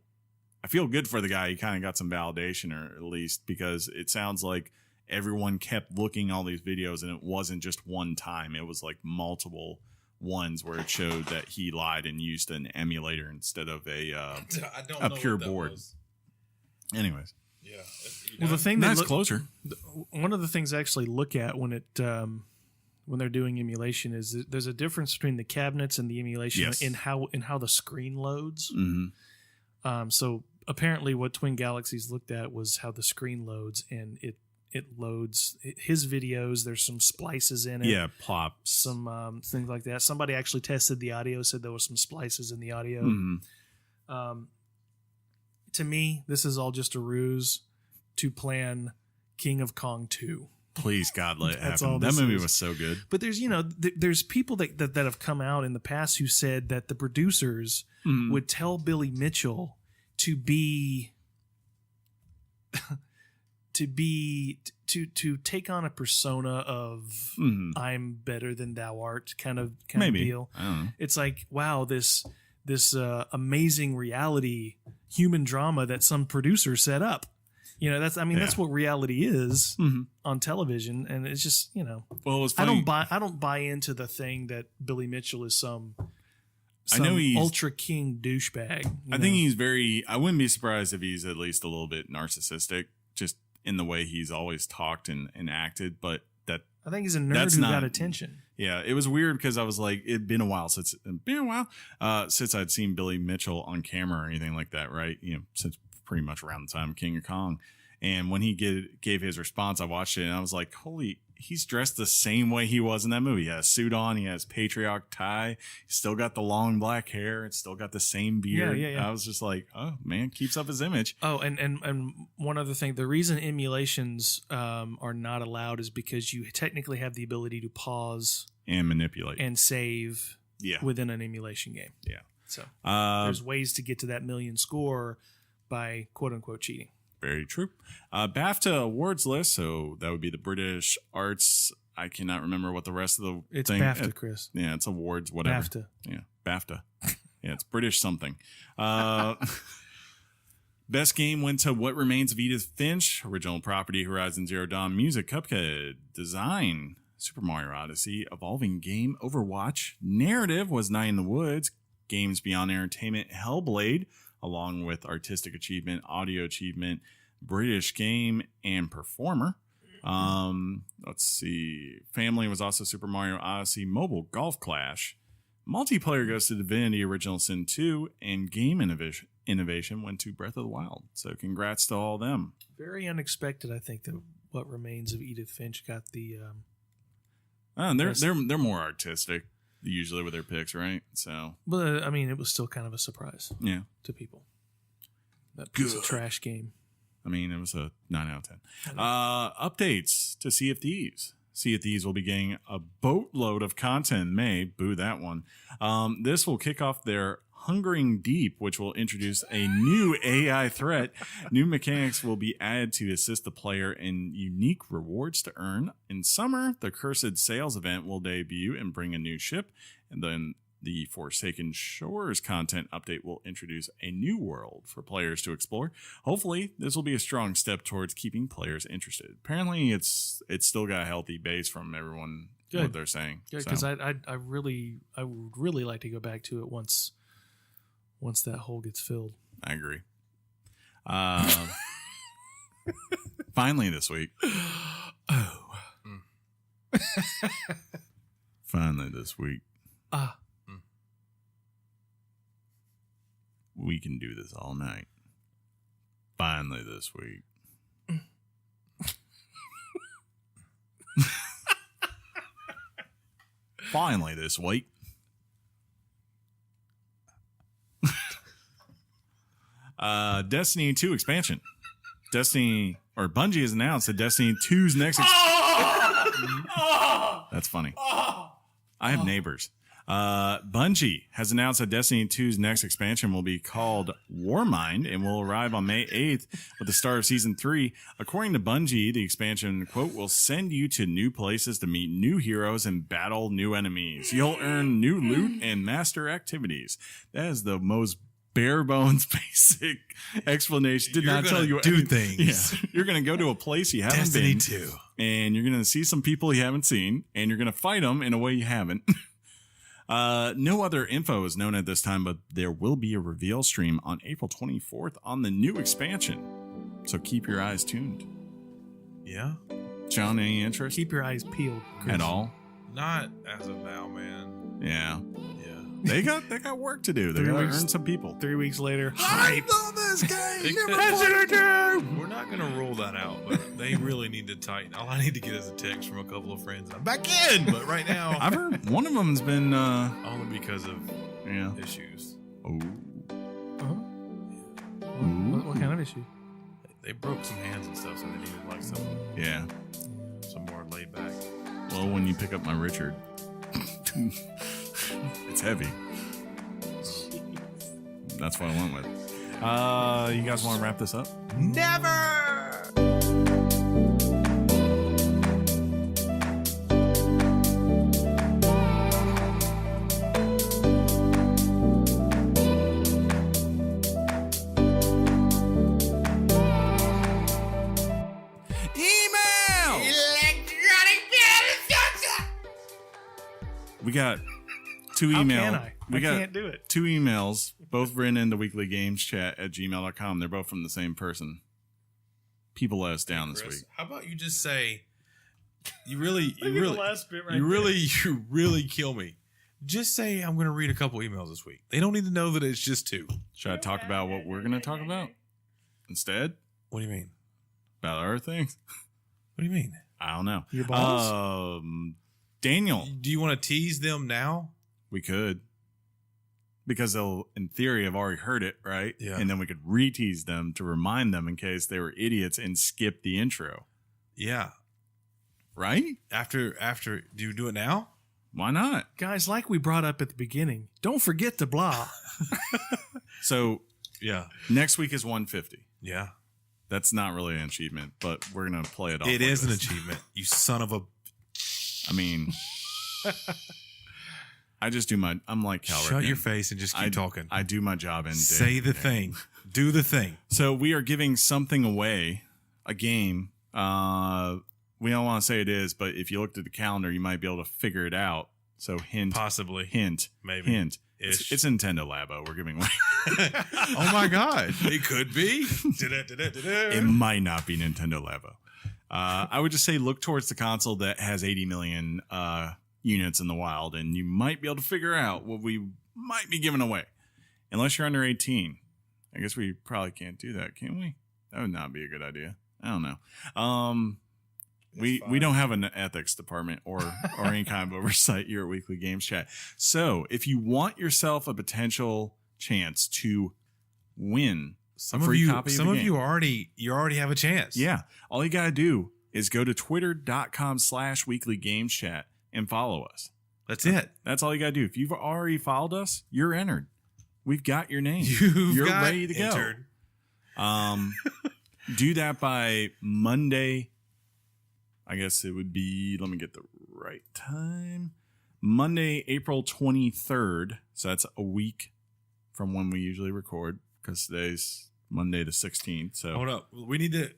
I feel good for the guy. He kind of got some validation, or at least, because it sounds like everyone kept looking all these videos and it wasn't just one time. It was like multiple ones where it showed that he lied and used an emulator instead of a pure board. Anyways. Yeah. Well, the thing That's that closer. one of the things I actually look at when they're doing emulation is that there's a difference between the cabinets and the emulation Yes. in how the screen loads. Mm-hmm. So apparently what Twin Galaxies looked at was how the screen loads, and it loads his videos. There's some splices in it. Yeah, plops. Some things like that. Somebody actually tested the audio, said there was some splices in the audio. Mhm. To me, this is all just a ruse to plan King of Kong 2. Please, God, let it That's happen. all That this movie is. was so good. But there's, there's people that have come out in the past who said that the producers Mhm. would tell Billy Mitchell to be to take on a persona of Mhm. I'm better than thou art kind of Maybe. deal. I don't know. It's like, wow, this amazing reality human drama that some producer set up. That's Yeah. what reality is Mhm. on television, and it's just Well, it was I funny. don't buy into the thing that Billy Mitchell is some I know he's- ultra king douchebag. I think he's very. I wouldn't be surprised if he's at least a little bit narcissistic, just in the way he's always talked and acted. But I think he's a nerd that's who not- got attention. yeah, it was weird because I was like, it'd been a while since I'd seen Billy Mitchell on camera or anything like that, right? Since pretty much around the time of King of Kong. And when he gave his response, I watched it and I was like, holy, he's dressed the same way he was in that movie. He has a suit on, he has patriarch tie, he's still got the long black hair, it's still got the same beard. Yeah. I was just like, oh man, keeps up his image. Oh, and one other thing, the reason emulations are not allowed is because you technically have the ability to pause And manipulate. and save Yeah. within an emulation game. Yeah. So There's there's ways to get to that million score by quote unquote cheating. very true. BAFTA awards list. So that would be the British Arts. I cannot remember what the rest of the It's thing. BAFTA, Chris. Yeah, it's awards, whatever. BAFTA. Yeah, BAFTA. Yeah, it's British something. Best game went to What Remains of Edith Finch, original property Horizon Zero Dawn, music Cuphead, design Super Mario Odyssey, evolving game Overwatch, narrative was Night in the Woods, games beyond entertainment Hellblade, along with artistic achievement, audio achievement, British game, and performer. Let's see. Family was also Super Mario Odyssey, mobile Golf Clash. Multiplayer goes to Divinity Original Sin 2, and game innovation went to Breath of the Wild. So congrats to all them. Very unexpected, I think, that What Remains of Edith Finch got the And Yes. they're more artistic usually with their picks, right? So but it was still kind of a surprise yeah. to people. That piece of Good. trash game. I mean, it was a 9 out of 10. Updates to Sea of Thieves. Sea of Thieves will be getting a boatload of content in May. Boo that one. This will kick off their Hungering Deep, which will introduce a new AI threat. New mechanics will be added to assist the player and unique rewards to earn. In summer, the Cursed Sails event will debut and bring a new ship. And then the Forsaken Shores content update will introduce a new world for players to explore. Hopefully, this will be a strong step towards keeping players interested. Apparently, it's still got a healthy base from everyone, what Good. they're saying. Yeah, So, because I would really like to go back to it once that hole gets filled. I agree. Finally this week. Oh. Finally this week. We can do this all night. Finally this week. Finally this week. Destiny 2 expansion. Bungie has announced that Destiny 2's next That's funny. I have neighbors. Bungie has announced that Destiny 2's next expansion will be called Warmind and will arrive on May 8th with the start of Season 3. According to Bungie, the expansion, quote, will send you to new places to meet new heroes and battle new enemies. You'll earn new loot and master activities. That is the most bare bones basic explanation. Did You're not gonna tell you do anything. things. Yeah. You're going to go to a place you haven't Destiny been. 2. And you're going to see some people you haven't seen, and you're going to fight them in a way you haven't. No other info is known at this time, but there will be a reveal stream on April 24th on the new expansion. So keep your eyes tuned. Yeah. Shaun, any interest Keep your eyes peeled, Chris. at all? Not as of now, man. Yeah. Yeah. They got work to do. They 3 got to weeks. earn some people. 3 weeks later, I hype. love this game. We're not going to rule that out, but they really need to tighten. All I need to get is a text from a couple of friends. I'm back in, but right now, I've heard one of them's been only because of yeah. issues. Oh. What kind of issue? They broke some hands and stuff, so they needed like some more laid back. Well, when you pick up my Richard, it's heavy. That's what I went with. You guys want to wrap this up? Never. Email! We got two How emails. can I? I can't do it. Two emails, both written into weeklygameschat@gmail.com. They're both from the same person. People let us down this week. How about you just say, you really last bit you really kill me. Just say I'm going to read a couple emails this week. They don't need to know that it's just two. Should I talk about what we're going to talk about instead? What do you mean? About our things? What do you mean? I don't know. Your balls? Daniel, Do you want to tease them now? we could. Because they'll, in theory, have already heard it, right? Yeah. And then we could re-tease them to remind them in case they were idiots and skip the intro. Yeah. Right? After, do you do it now? Why not? Guys, like we brought up at the beginning, don't forget to blah. So Yeah. next week is 150. Yeah. That's not really an achievement, but we're going to play it off. It like is an this. achievement. You son of a. I mean, I just do I'm like Cal Shut Ripken. your face and just keep talking. I do my job and Say the thing. Do the thing. So we are giving something away, a game. We don't want to say it is, but if you looked at the calendar, you might be able to figure it out. So hint, Possibly. hint, Maybe. hint. Ish. It's Nintendo Labo we're giving away. Oh my God. It could be. It might not be Nintendo Labo. I would just say look towards the console that has 80 million units in the wild, and you might be able to figure out what we might be giving away. Unless you're under 18. I guess we probably can't do that, can we? That would not be a good idea. I don't know. We don't have an ethics department or any kind of oversight here at Weekly Games Chat. So if you want yourself a potential chance to win Some a of free you, copy of some the of game, you already have a chance. yeah, all you gotta do is go to twitter.com/Weekly Games Chat and follow us. That's it. That's all you gotta do. If you've already followed us, you're entered. We've got your name. You're ready to entered. go. Do that by Monday. I guess it would be, let me get the right time. Monday, April 23rd. So that's a week from when we usually record, because today's Monday the 16th. So Hold up. We need to.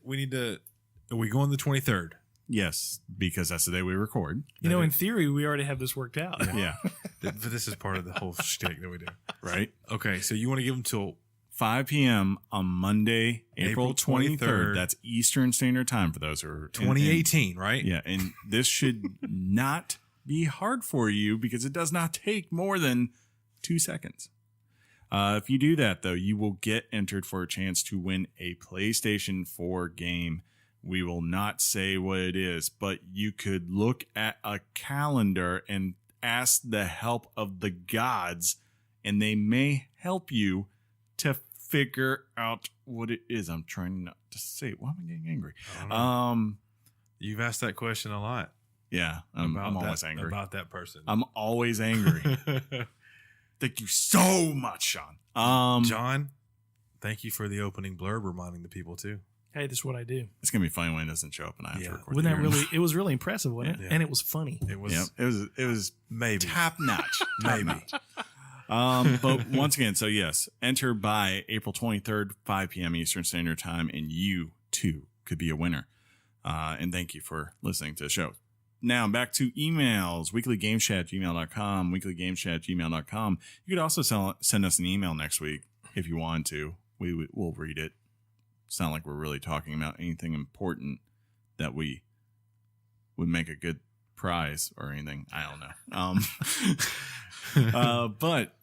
Are we going the 23rd? yes, because that's the day we record. You know, in theory, we already have this worked out. Yeah. This is part of the whole shtick that we do. Right. Okay, so you want to give them till 5 p.m. on Monday, April April 23rd. 23rd. That's Eastern Standard Time for those who are 2018, right? Yeah, and this should not be hard for you because it does not take more than 2 seconds. If you do that, though, you will get entered for a chance to win a PlayStation 4 game. We will not say what it is, but you could look at a calendar and ask the help of the gods, and they may help you to figure out what it is. I'm trying not to say it. Why am I getting angry? I don't know. You've asked that question a lot. Yeah, I'm always angry. About that person. I'm always angry. Thank you so much, Shaun. John, thank you for the opening blurb reminding the people too. Hey, this is what I do. It's gonna be funny when it doesn't show up and I have Yeah. to record. Wasn't the that hearing. really? It was really impressive, wasn't it? Yeah. And it was funny. It was Yep, it was maybe. top notch. Maybe. But once again, so yes, enter by April 23rd, 5 p.m. Eastern Standard Time, and you too could be a winner. And thank you for listening to the show. Now back to emails, weeklygamechat@gmail.com, weeklygamechat@gmail.com. You could also send us an email next week if you want to. We'll read it. It's not like we're really talking about anything important that we would make a good prize or anything. I don't know. But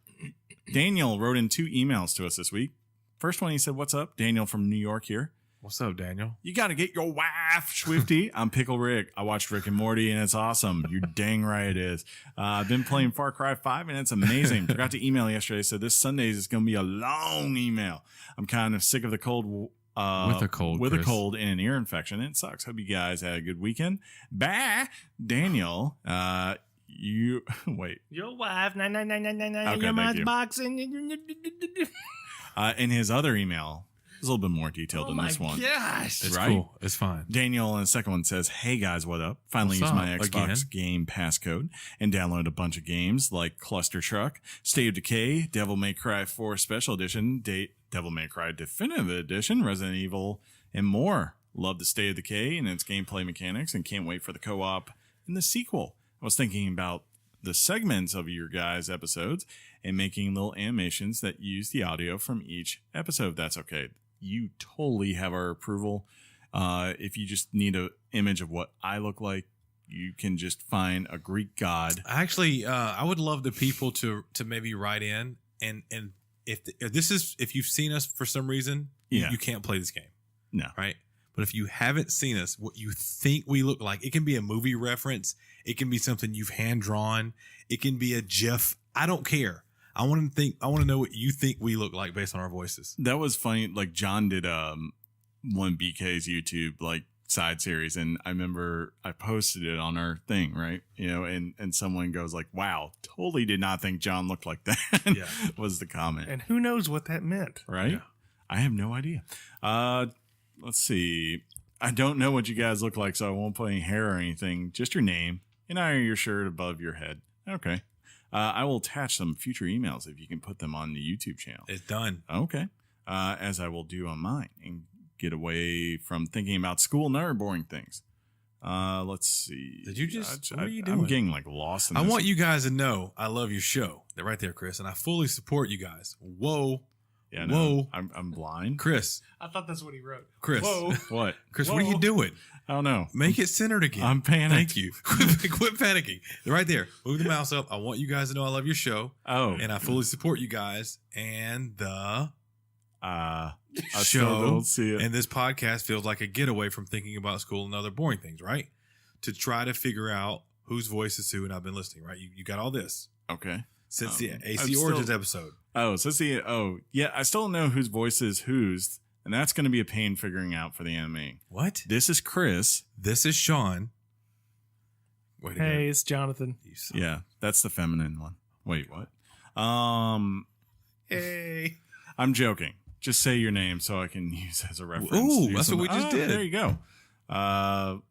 Daniel wrote in 2 emails to us this week. First one, he said, "What's up?" Daniel from New York here. What's up, Daniel? "You got to get your wife, Swifty." "I'm Pickle Rick. I watched Rick and Morty, and it's awesome." "You're dang right it is." "I've been playing Far Cry 5, and it's amazing." "Forgot to email yesterday, so this Sunday is going to be a long email. I'm kind of sick of the cold." With a cold, with Chris. a cold and an ear infection. It sucks. Hope you guys had a good weekend. Bye, Daniel. You wait. Your wife, 99999. Okay, Your thank mom's you. boxing. In his other email, it's a little bit more detailed Oh than my this one. gosh! It's Right? cool. It's fine. Daniel in the second one says, "Hey guys, what up? Finally What's used my up? Xbox Again? Game passcode and downloaded a bunch of games like Cluster Truck, State of Decay, Devil May Cry 4 Special Edition, Devil May Cry Definitive Edition, Resident Evil, and more. Love the State of Decay and its gameplay mechanics and can't wait for the co-op and the sequel. I was thinking about the segments of your guys' episodes and making little animations that use the audio from each episode. If that's okay. You totally have our approval. If you just need an image of what I look like, you can just find a Greek god. Actually, I would love the people to maybe write in and if you've seen us for some reason, Yeah. you can't play this game. No. Right? But if you haven't seen us, what you think we look like, it can be a movie reference. It can be something you've hand drawn. It can be a GIF. I don't care. I want to know what you think we look like based on our voices. That was funny. Like John did one BK's YouTube like side series, and I remember I posted it on our thing, right? You know, and someone goes like, "Wow, totally did not think John looked like that." Yeah. Was the comment. And who knows what that meant? Right? Yeah. I have no idea. Let's see. I don't know what you guys look like, so I won't put any hair or anything. Just your name and I your shirt above your head. Okay. I will attach some future emails if you can put them on the YouTube channel. It's done. Okay. As I will do on mine and get away from thinking about school and other boring things. Let's see. Did you just? What are you I'm doing? getting like lost in I this. want you guys to know I love your show. They're right there, Chris, and I fully support you guys. Whoa, Yeah, no, whoa. I'm blind. Chris, I thought that's what he wrote. Chris, Whoa. What? Chris, what are you Whoa. doing? I don't know. Make it centered again. I'm panicked. Thank you. Quit panicking. They're right there. Move the mouse up. I want you guys to know I love your show, Oh, and I fully support you guys. And the I still show don't see it. and this podcast feels like a getaway from thinking about school and other boring things, right? To try to figure out whose voice is who, and I've been listening, right? You got all this Okay. since the I'm AC still- Origins episode. Oh, so see. Oh, yeah. I still don't know whose voice is whose, and that's going to be a pain figuring out for the anime. What? This is Chris. This is Shaun. Way to Hey, it's Jonathan. go. You son- Yeah, that's the feminine one. Wait, what? Hey. I'm joking. Just say your name so I can use as a reference. Ooh, Do that's what we something- just did. There you go.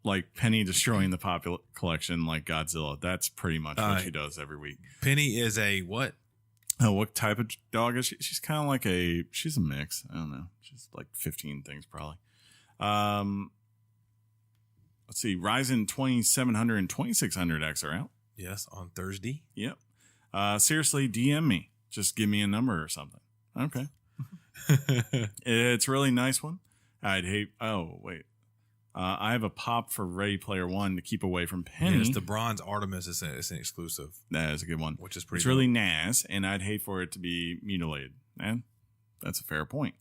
Like Penny destroying the popular collection like Godzilla. That's pretty much what she does every week. Penny is a what? Oh, what type of dog is she? She's kind of like she's a mix. I don't know. She's like 15 things probably. Let's see. Ryzen 2700 and 2600X are out. Yes, on Thursday. Yep. Seriously, DM me. Just give me a number or something. Okay. It's a really nice one. I'd hate. Oh, wait. I have a pop for Ready Player One to keep away from Penny. Yes, the bronze Artemis is an exclusive, That is a good one. which is pretty It's really nice, and I'd hate for it to be mutilated. And that's a fair point.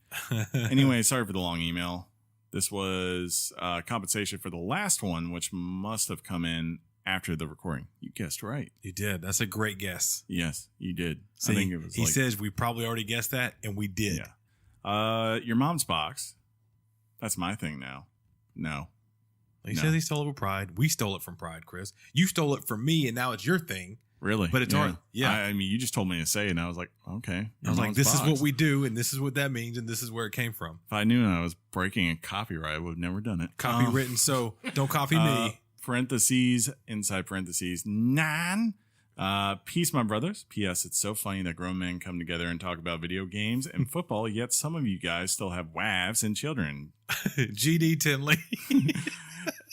Anyway, sorry for the long email. This was compensation for the last one, which must have come in after the recording. You guessed right. You did. That's a great guess. Yes, you did. See, I think it was he says we probably already guessed that, and we did. Yeah. Your mom's box. That's my thing now. No. He No. says he stole it from Pride. We stole it from Pride, Chris. You stole it from me, and now it's your thing. Really? But it's hard. Yeah. I mean, you just told me to say it, and I was like, okay. I was like, Mom's this is box. what we do, and this is what that means, and this is where it came from. If I knew I was breaking a copyright, I would have never done it. Copywritten, so don't copy me. Parentheses, inside parentheses, 9. Peace, my brothers. P.S. It's so funny that grown men come together and talk about video games and football, yet some of you guys still have wives and children. GD Tinley.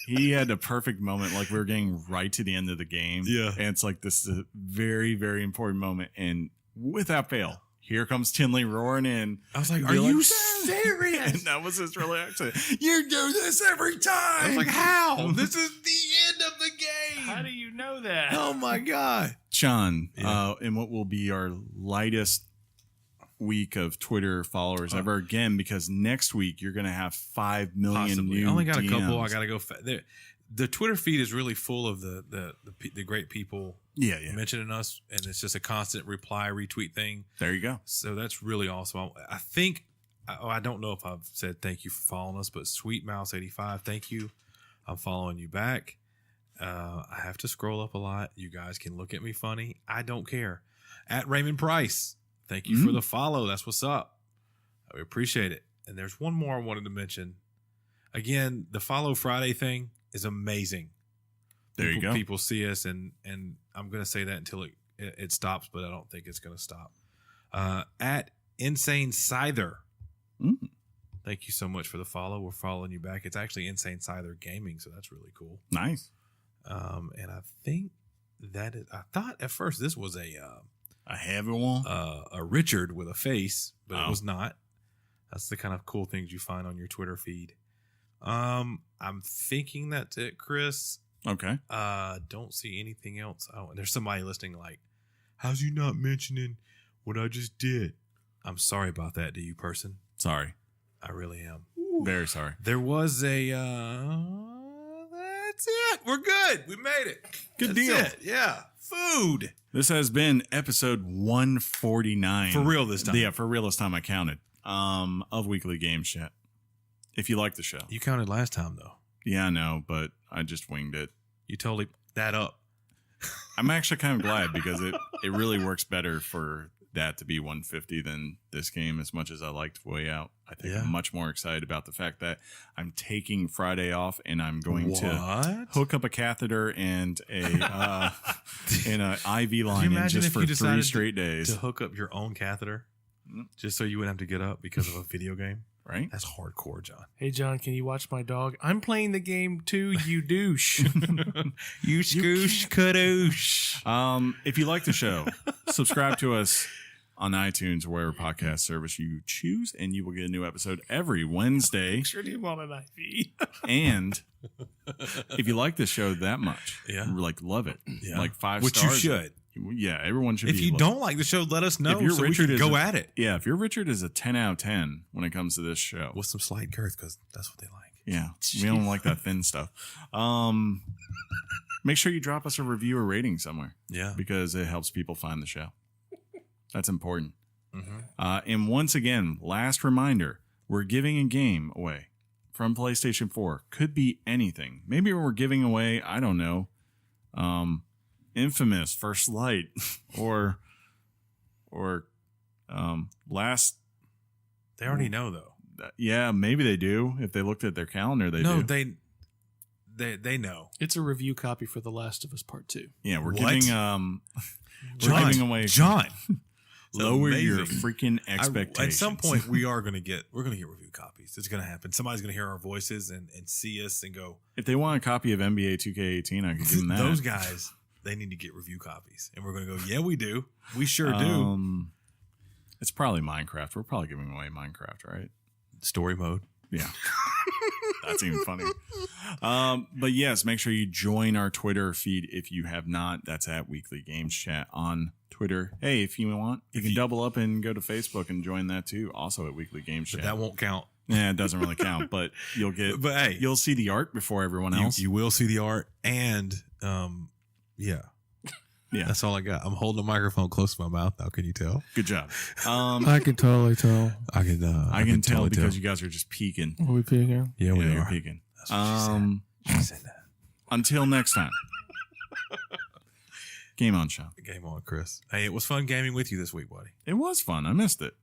He had a perfect moment, like we were getting right to the end of the game. Yeah. And it's like, this is a very, very important moment. And without fail, here comes Tinley roaring in. I was like, Be are like, you and serious? that was his real accent. You do this every time. I was like, how? This is the end of the game. How do you love that. Oh my God. Shaun, Yeah. in what will be our lightest week of Twitter followers ever again, because next week you're going to have 5 million Possibly. new I only got a DMs. couple. I got to go. The Twitter feed is really full of the great people Yeah. mentioning us, and it's just a constant reply, retweet thing. There you go. So that's really awesome. I think, I don't know if I've said thank you for following us, but Sweet Mouse 85, thank you. I'm following you back. I have to scroll up a lot. You guys can look at me funny. I don't care. At Raymond Price, thank you for the follow. That's what's up. I appreciate it. And there's one more I wanted to mention. Again, the Follow Friday thing is amazing. There you go. People see us, and I'm going to say that until it stops, but I don't think it's going to stop. At Insane Scyther, thank you so much for the follow. We're following you back. It's actually Insane Scyther Gaming, so that's really cool. Nice. And I think that is. I thought at first this was a heavy one. a Richard with a face, but Oh. it was not. That's the kind of cool things you find on your Twitter feed. I'm thinking that's it, Chris. Okay. Don't see anything else. There's somebody listening like, how's you not mentioning what I just did? I'm sorry about that to you, person. Sorry. I really am. Very sorry. There was a that's it. We're good. We made it. Good That's deal. it. Yeah. Food. This has been episode 149. For real this time. Yeah, for real this time I counted. Of Weekly Games Chat. If you like the show. You counted last time though. Yeah, I know, but I just winged it. You totally that up. I'm actually kind of glad because it really works better for that to be 150 than this game, as much as I liked Way Out. I think I'm much more excited about the fact that I'm taking Friday off and I'm going to hook up a catheter and a IV line in just for 3 straight days. To hook up your own catheter just so you wouldn't have to get up because of a video game. Right? That's hardcore, John. Hey, John, can you watch my dog? I'm playing the game too, you douche. You skoosh kadoosh. If you like the show, subscribe to us on iTunes or whatever podcast service you choose, and you will get a new episode every Wednesday. Sure do you want an IV? And if you like this show that much, Yeah. love it. Yeah. Like 5 Which stars. you should. Yeah, everyone should. If be you don't like the show, let us know. If your so Richard we is can go a- at it Yeah, if your Richard is a 10 out of 10 when it comes to this show. with some slight girth because that's what they like. Yeah, we don't like that thin stuff. Make sure you drop us a review or rating somewhere Yeah. because it helps people find the show. That's important. Mm-hmm. And once again, last reminder, we're giving a game away from PlayStation 4. Could be anything. Maybe we're giving away, I don't know, Infamous First Light or last. They already know though. Yeah, maybe they do. If they looked at their calendar, they No, do. they know. It's a review copy for The Last of Us Part 2. Yeah, we're What? giving we're giving away John. lower your amazing. freaking expectations. At some point, we're gonna get review copies. It's gonna happen. Somebody's gonna hear our voices and see us and go. if they want a copy of NBA 2K18, I could give them that. Those guys, they need to get review copies, and we're gonna go. Yeah, we do. We sure do. It's probably Minecraft. We're probably giving away Minecraft, right? Story mode. Yeah. That's even funny. But yes, make sure you join our Twitter feed if you have not. That's at Weekly Games Chat on Twitter. Hey, if you want, you can double up and go to Facebook and join that too. Also at Weekly Games Chat. But that won't count. Yeah, it doesn't really count, but you'll get. But hey, You'll see the art before everyone else. you will see the art, and yeah. Yeah. That's all I got. I'm holding the microphone close to my mouth now. Can you tell? Good job. I can totally tell. I can. I can tell totally because you guys are just peeking. Are we peeking? Yeah, we You're are. peeking. That's what she said that. Until next time. Game on, Shaun. Game on, Chris. Hey, it was fun gaming with you this week, buddy. It was fun. I missed it.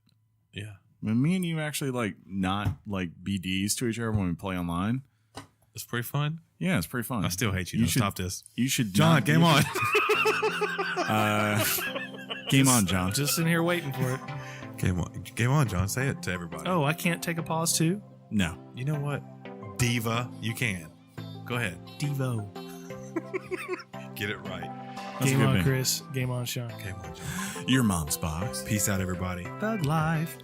Yeah, When me and you actually not BDs to each other when we play online. it's pretty fun. Yeah, it's pretty fun. I still hate you. You Don't should stop this, You should John. not- Game you on. Game on, John. Just in here waiting for it. Game on. Game on, John. Say it to everybody. Oh, I can't take a pause too? No. You know what, Diva? You can. Go ahead. Devo. Get it right. That's a Game good on, band. Chris. Game on, Sean. Game on, John. Your mom's box. Peace out, everybody. Thug Life.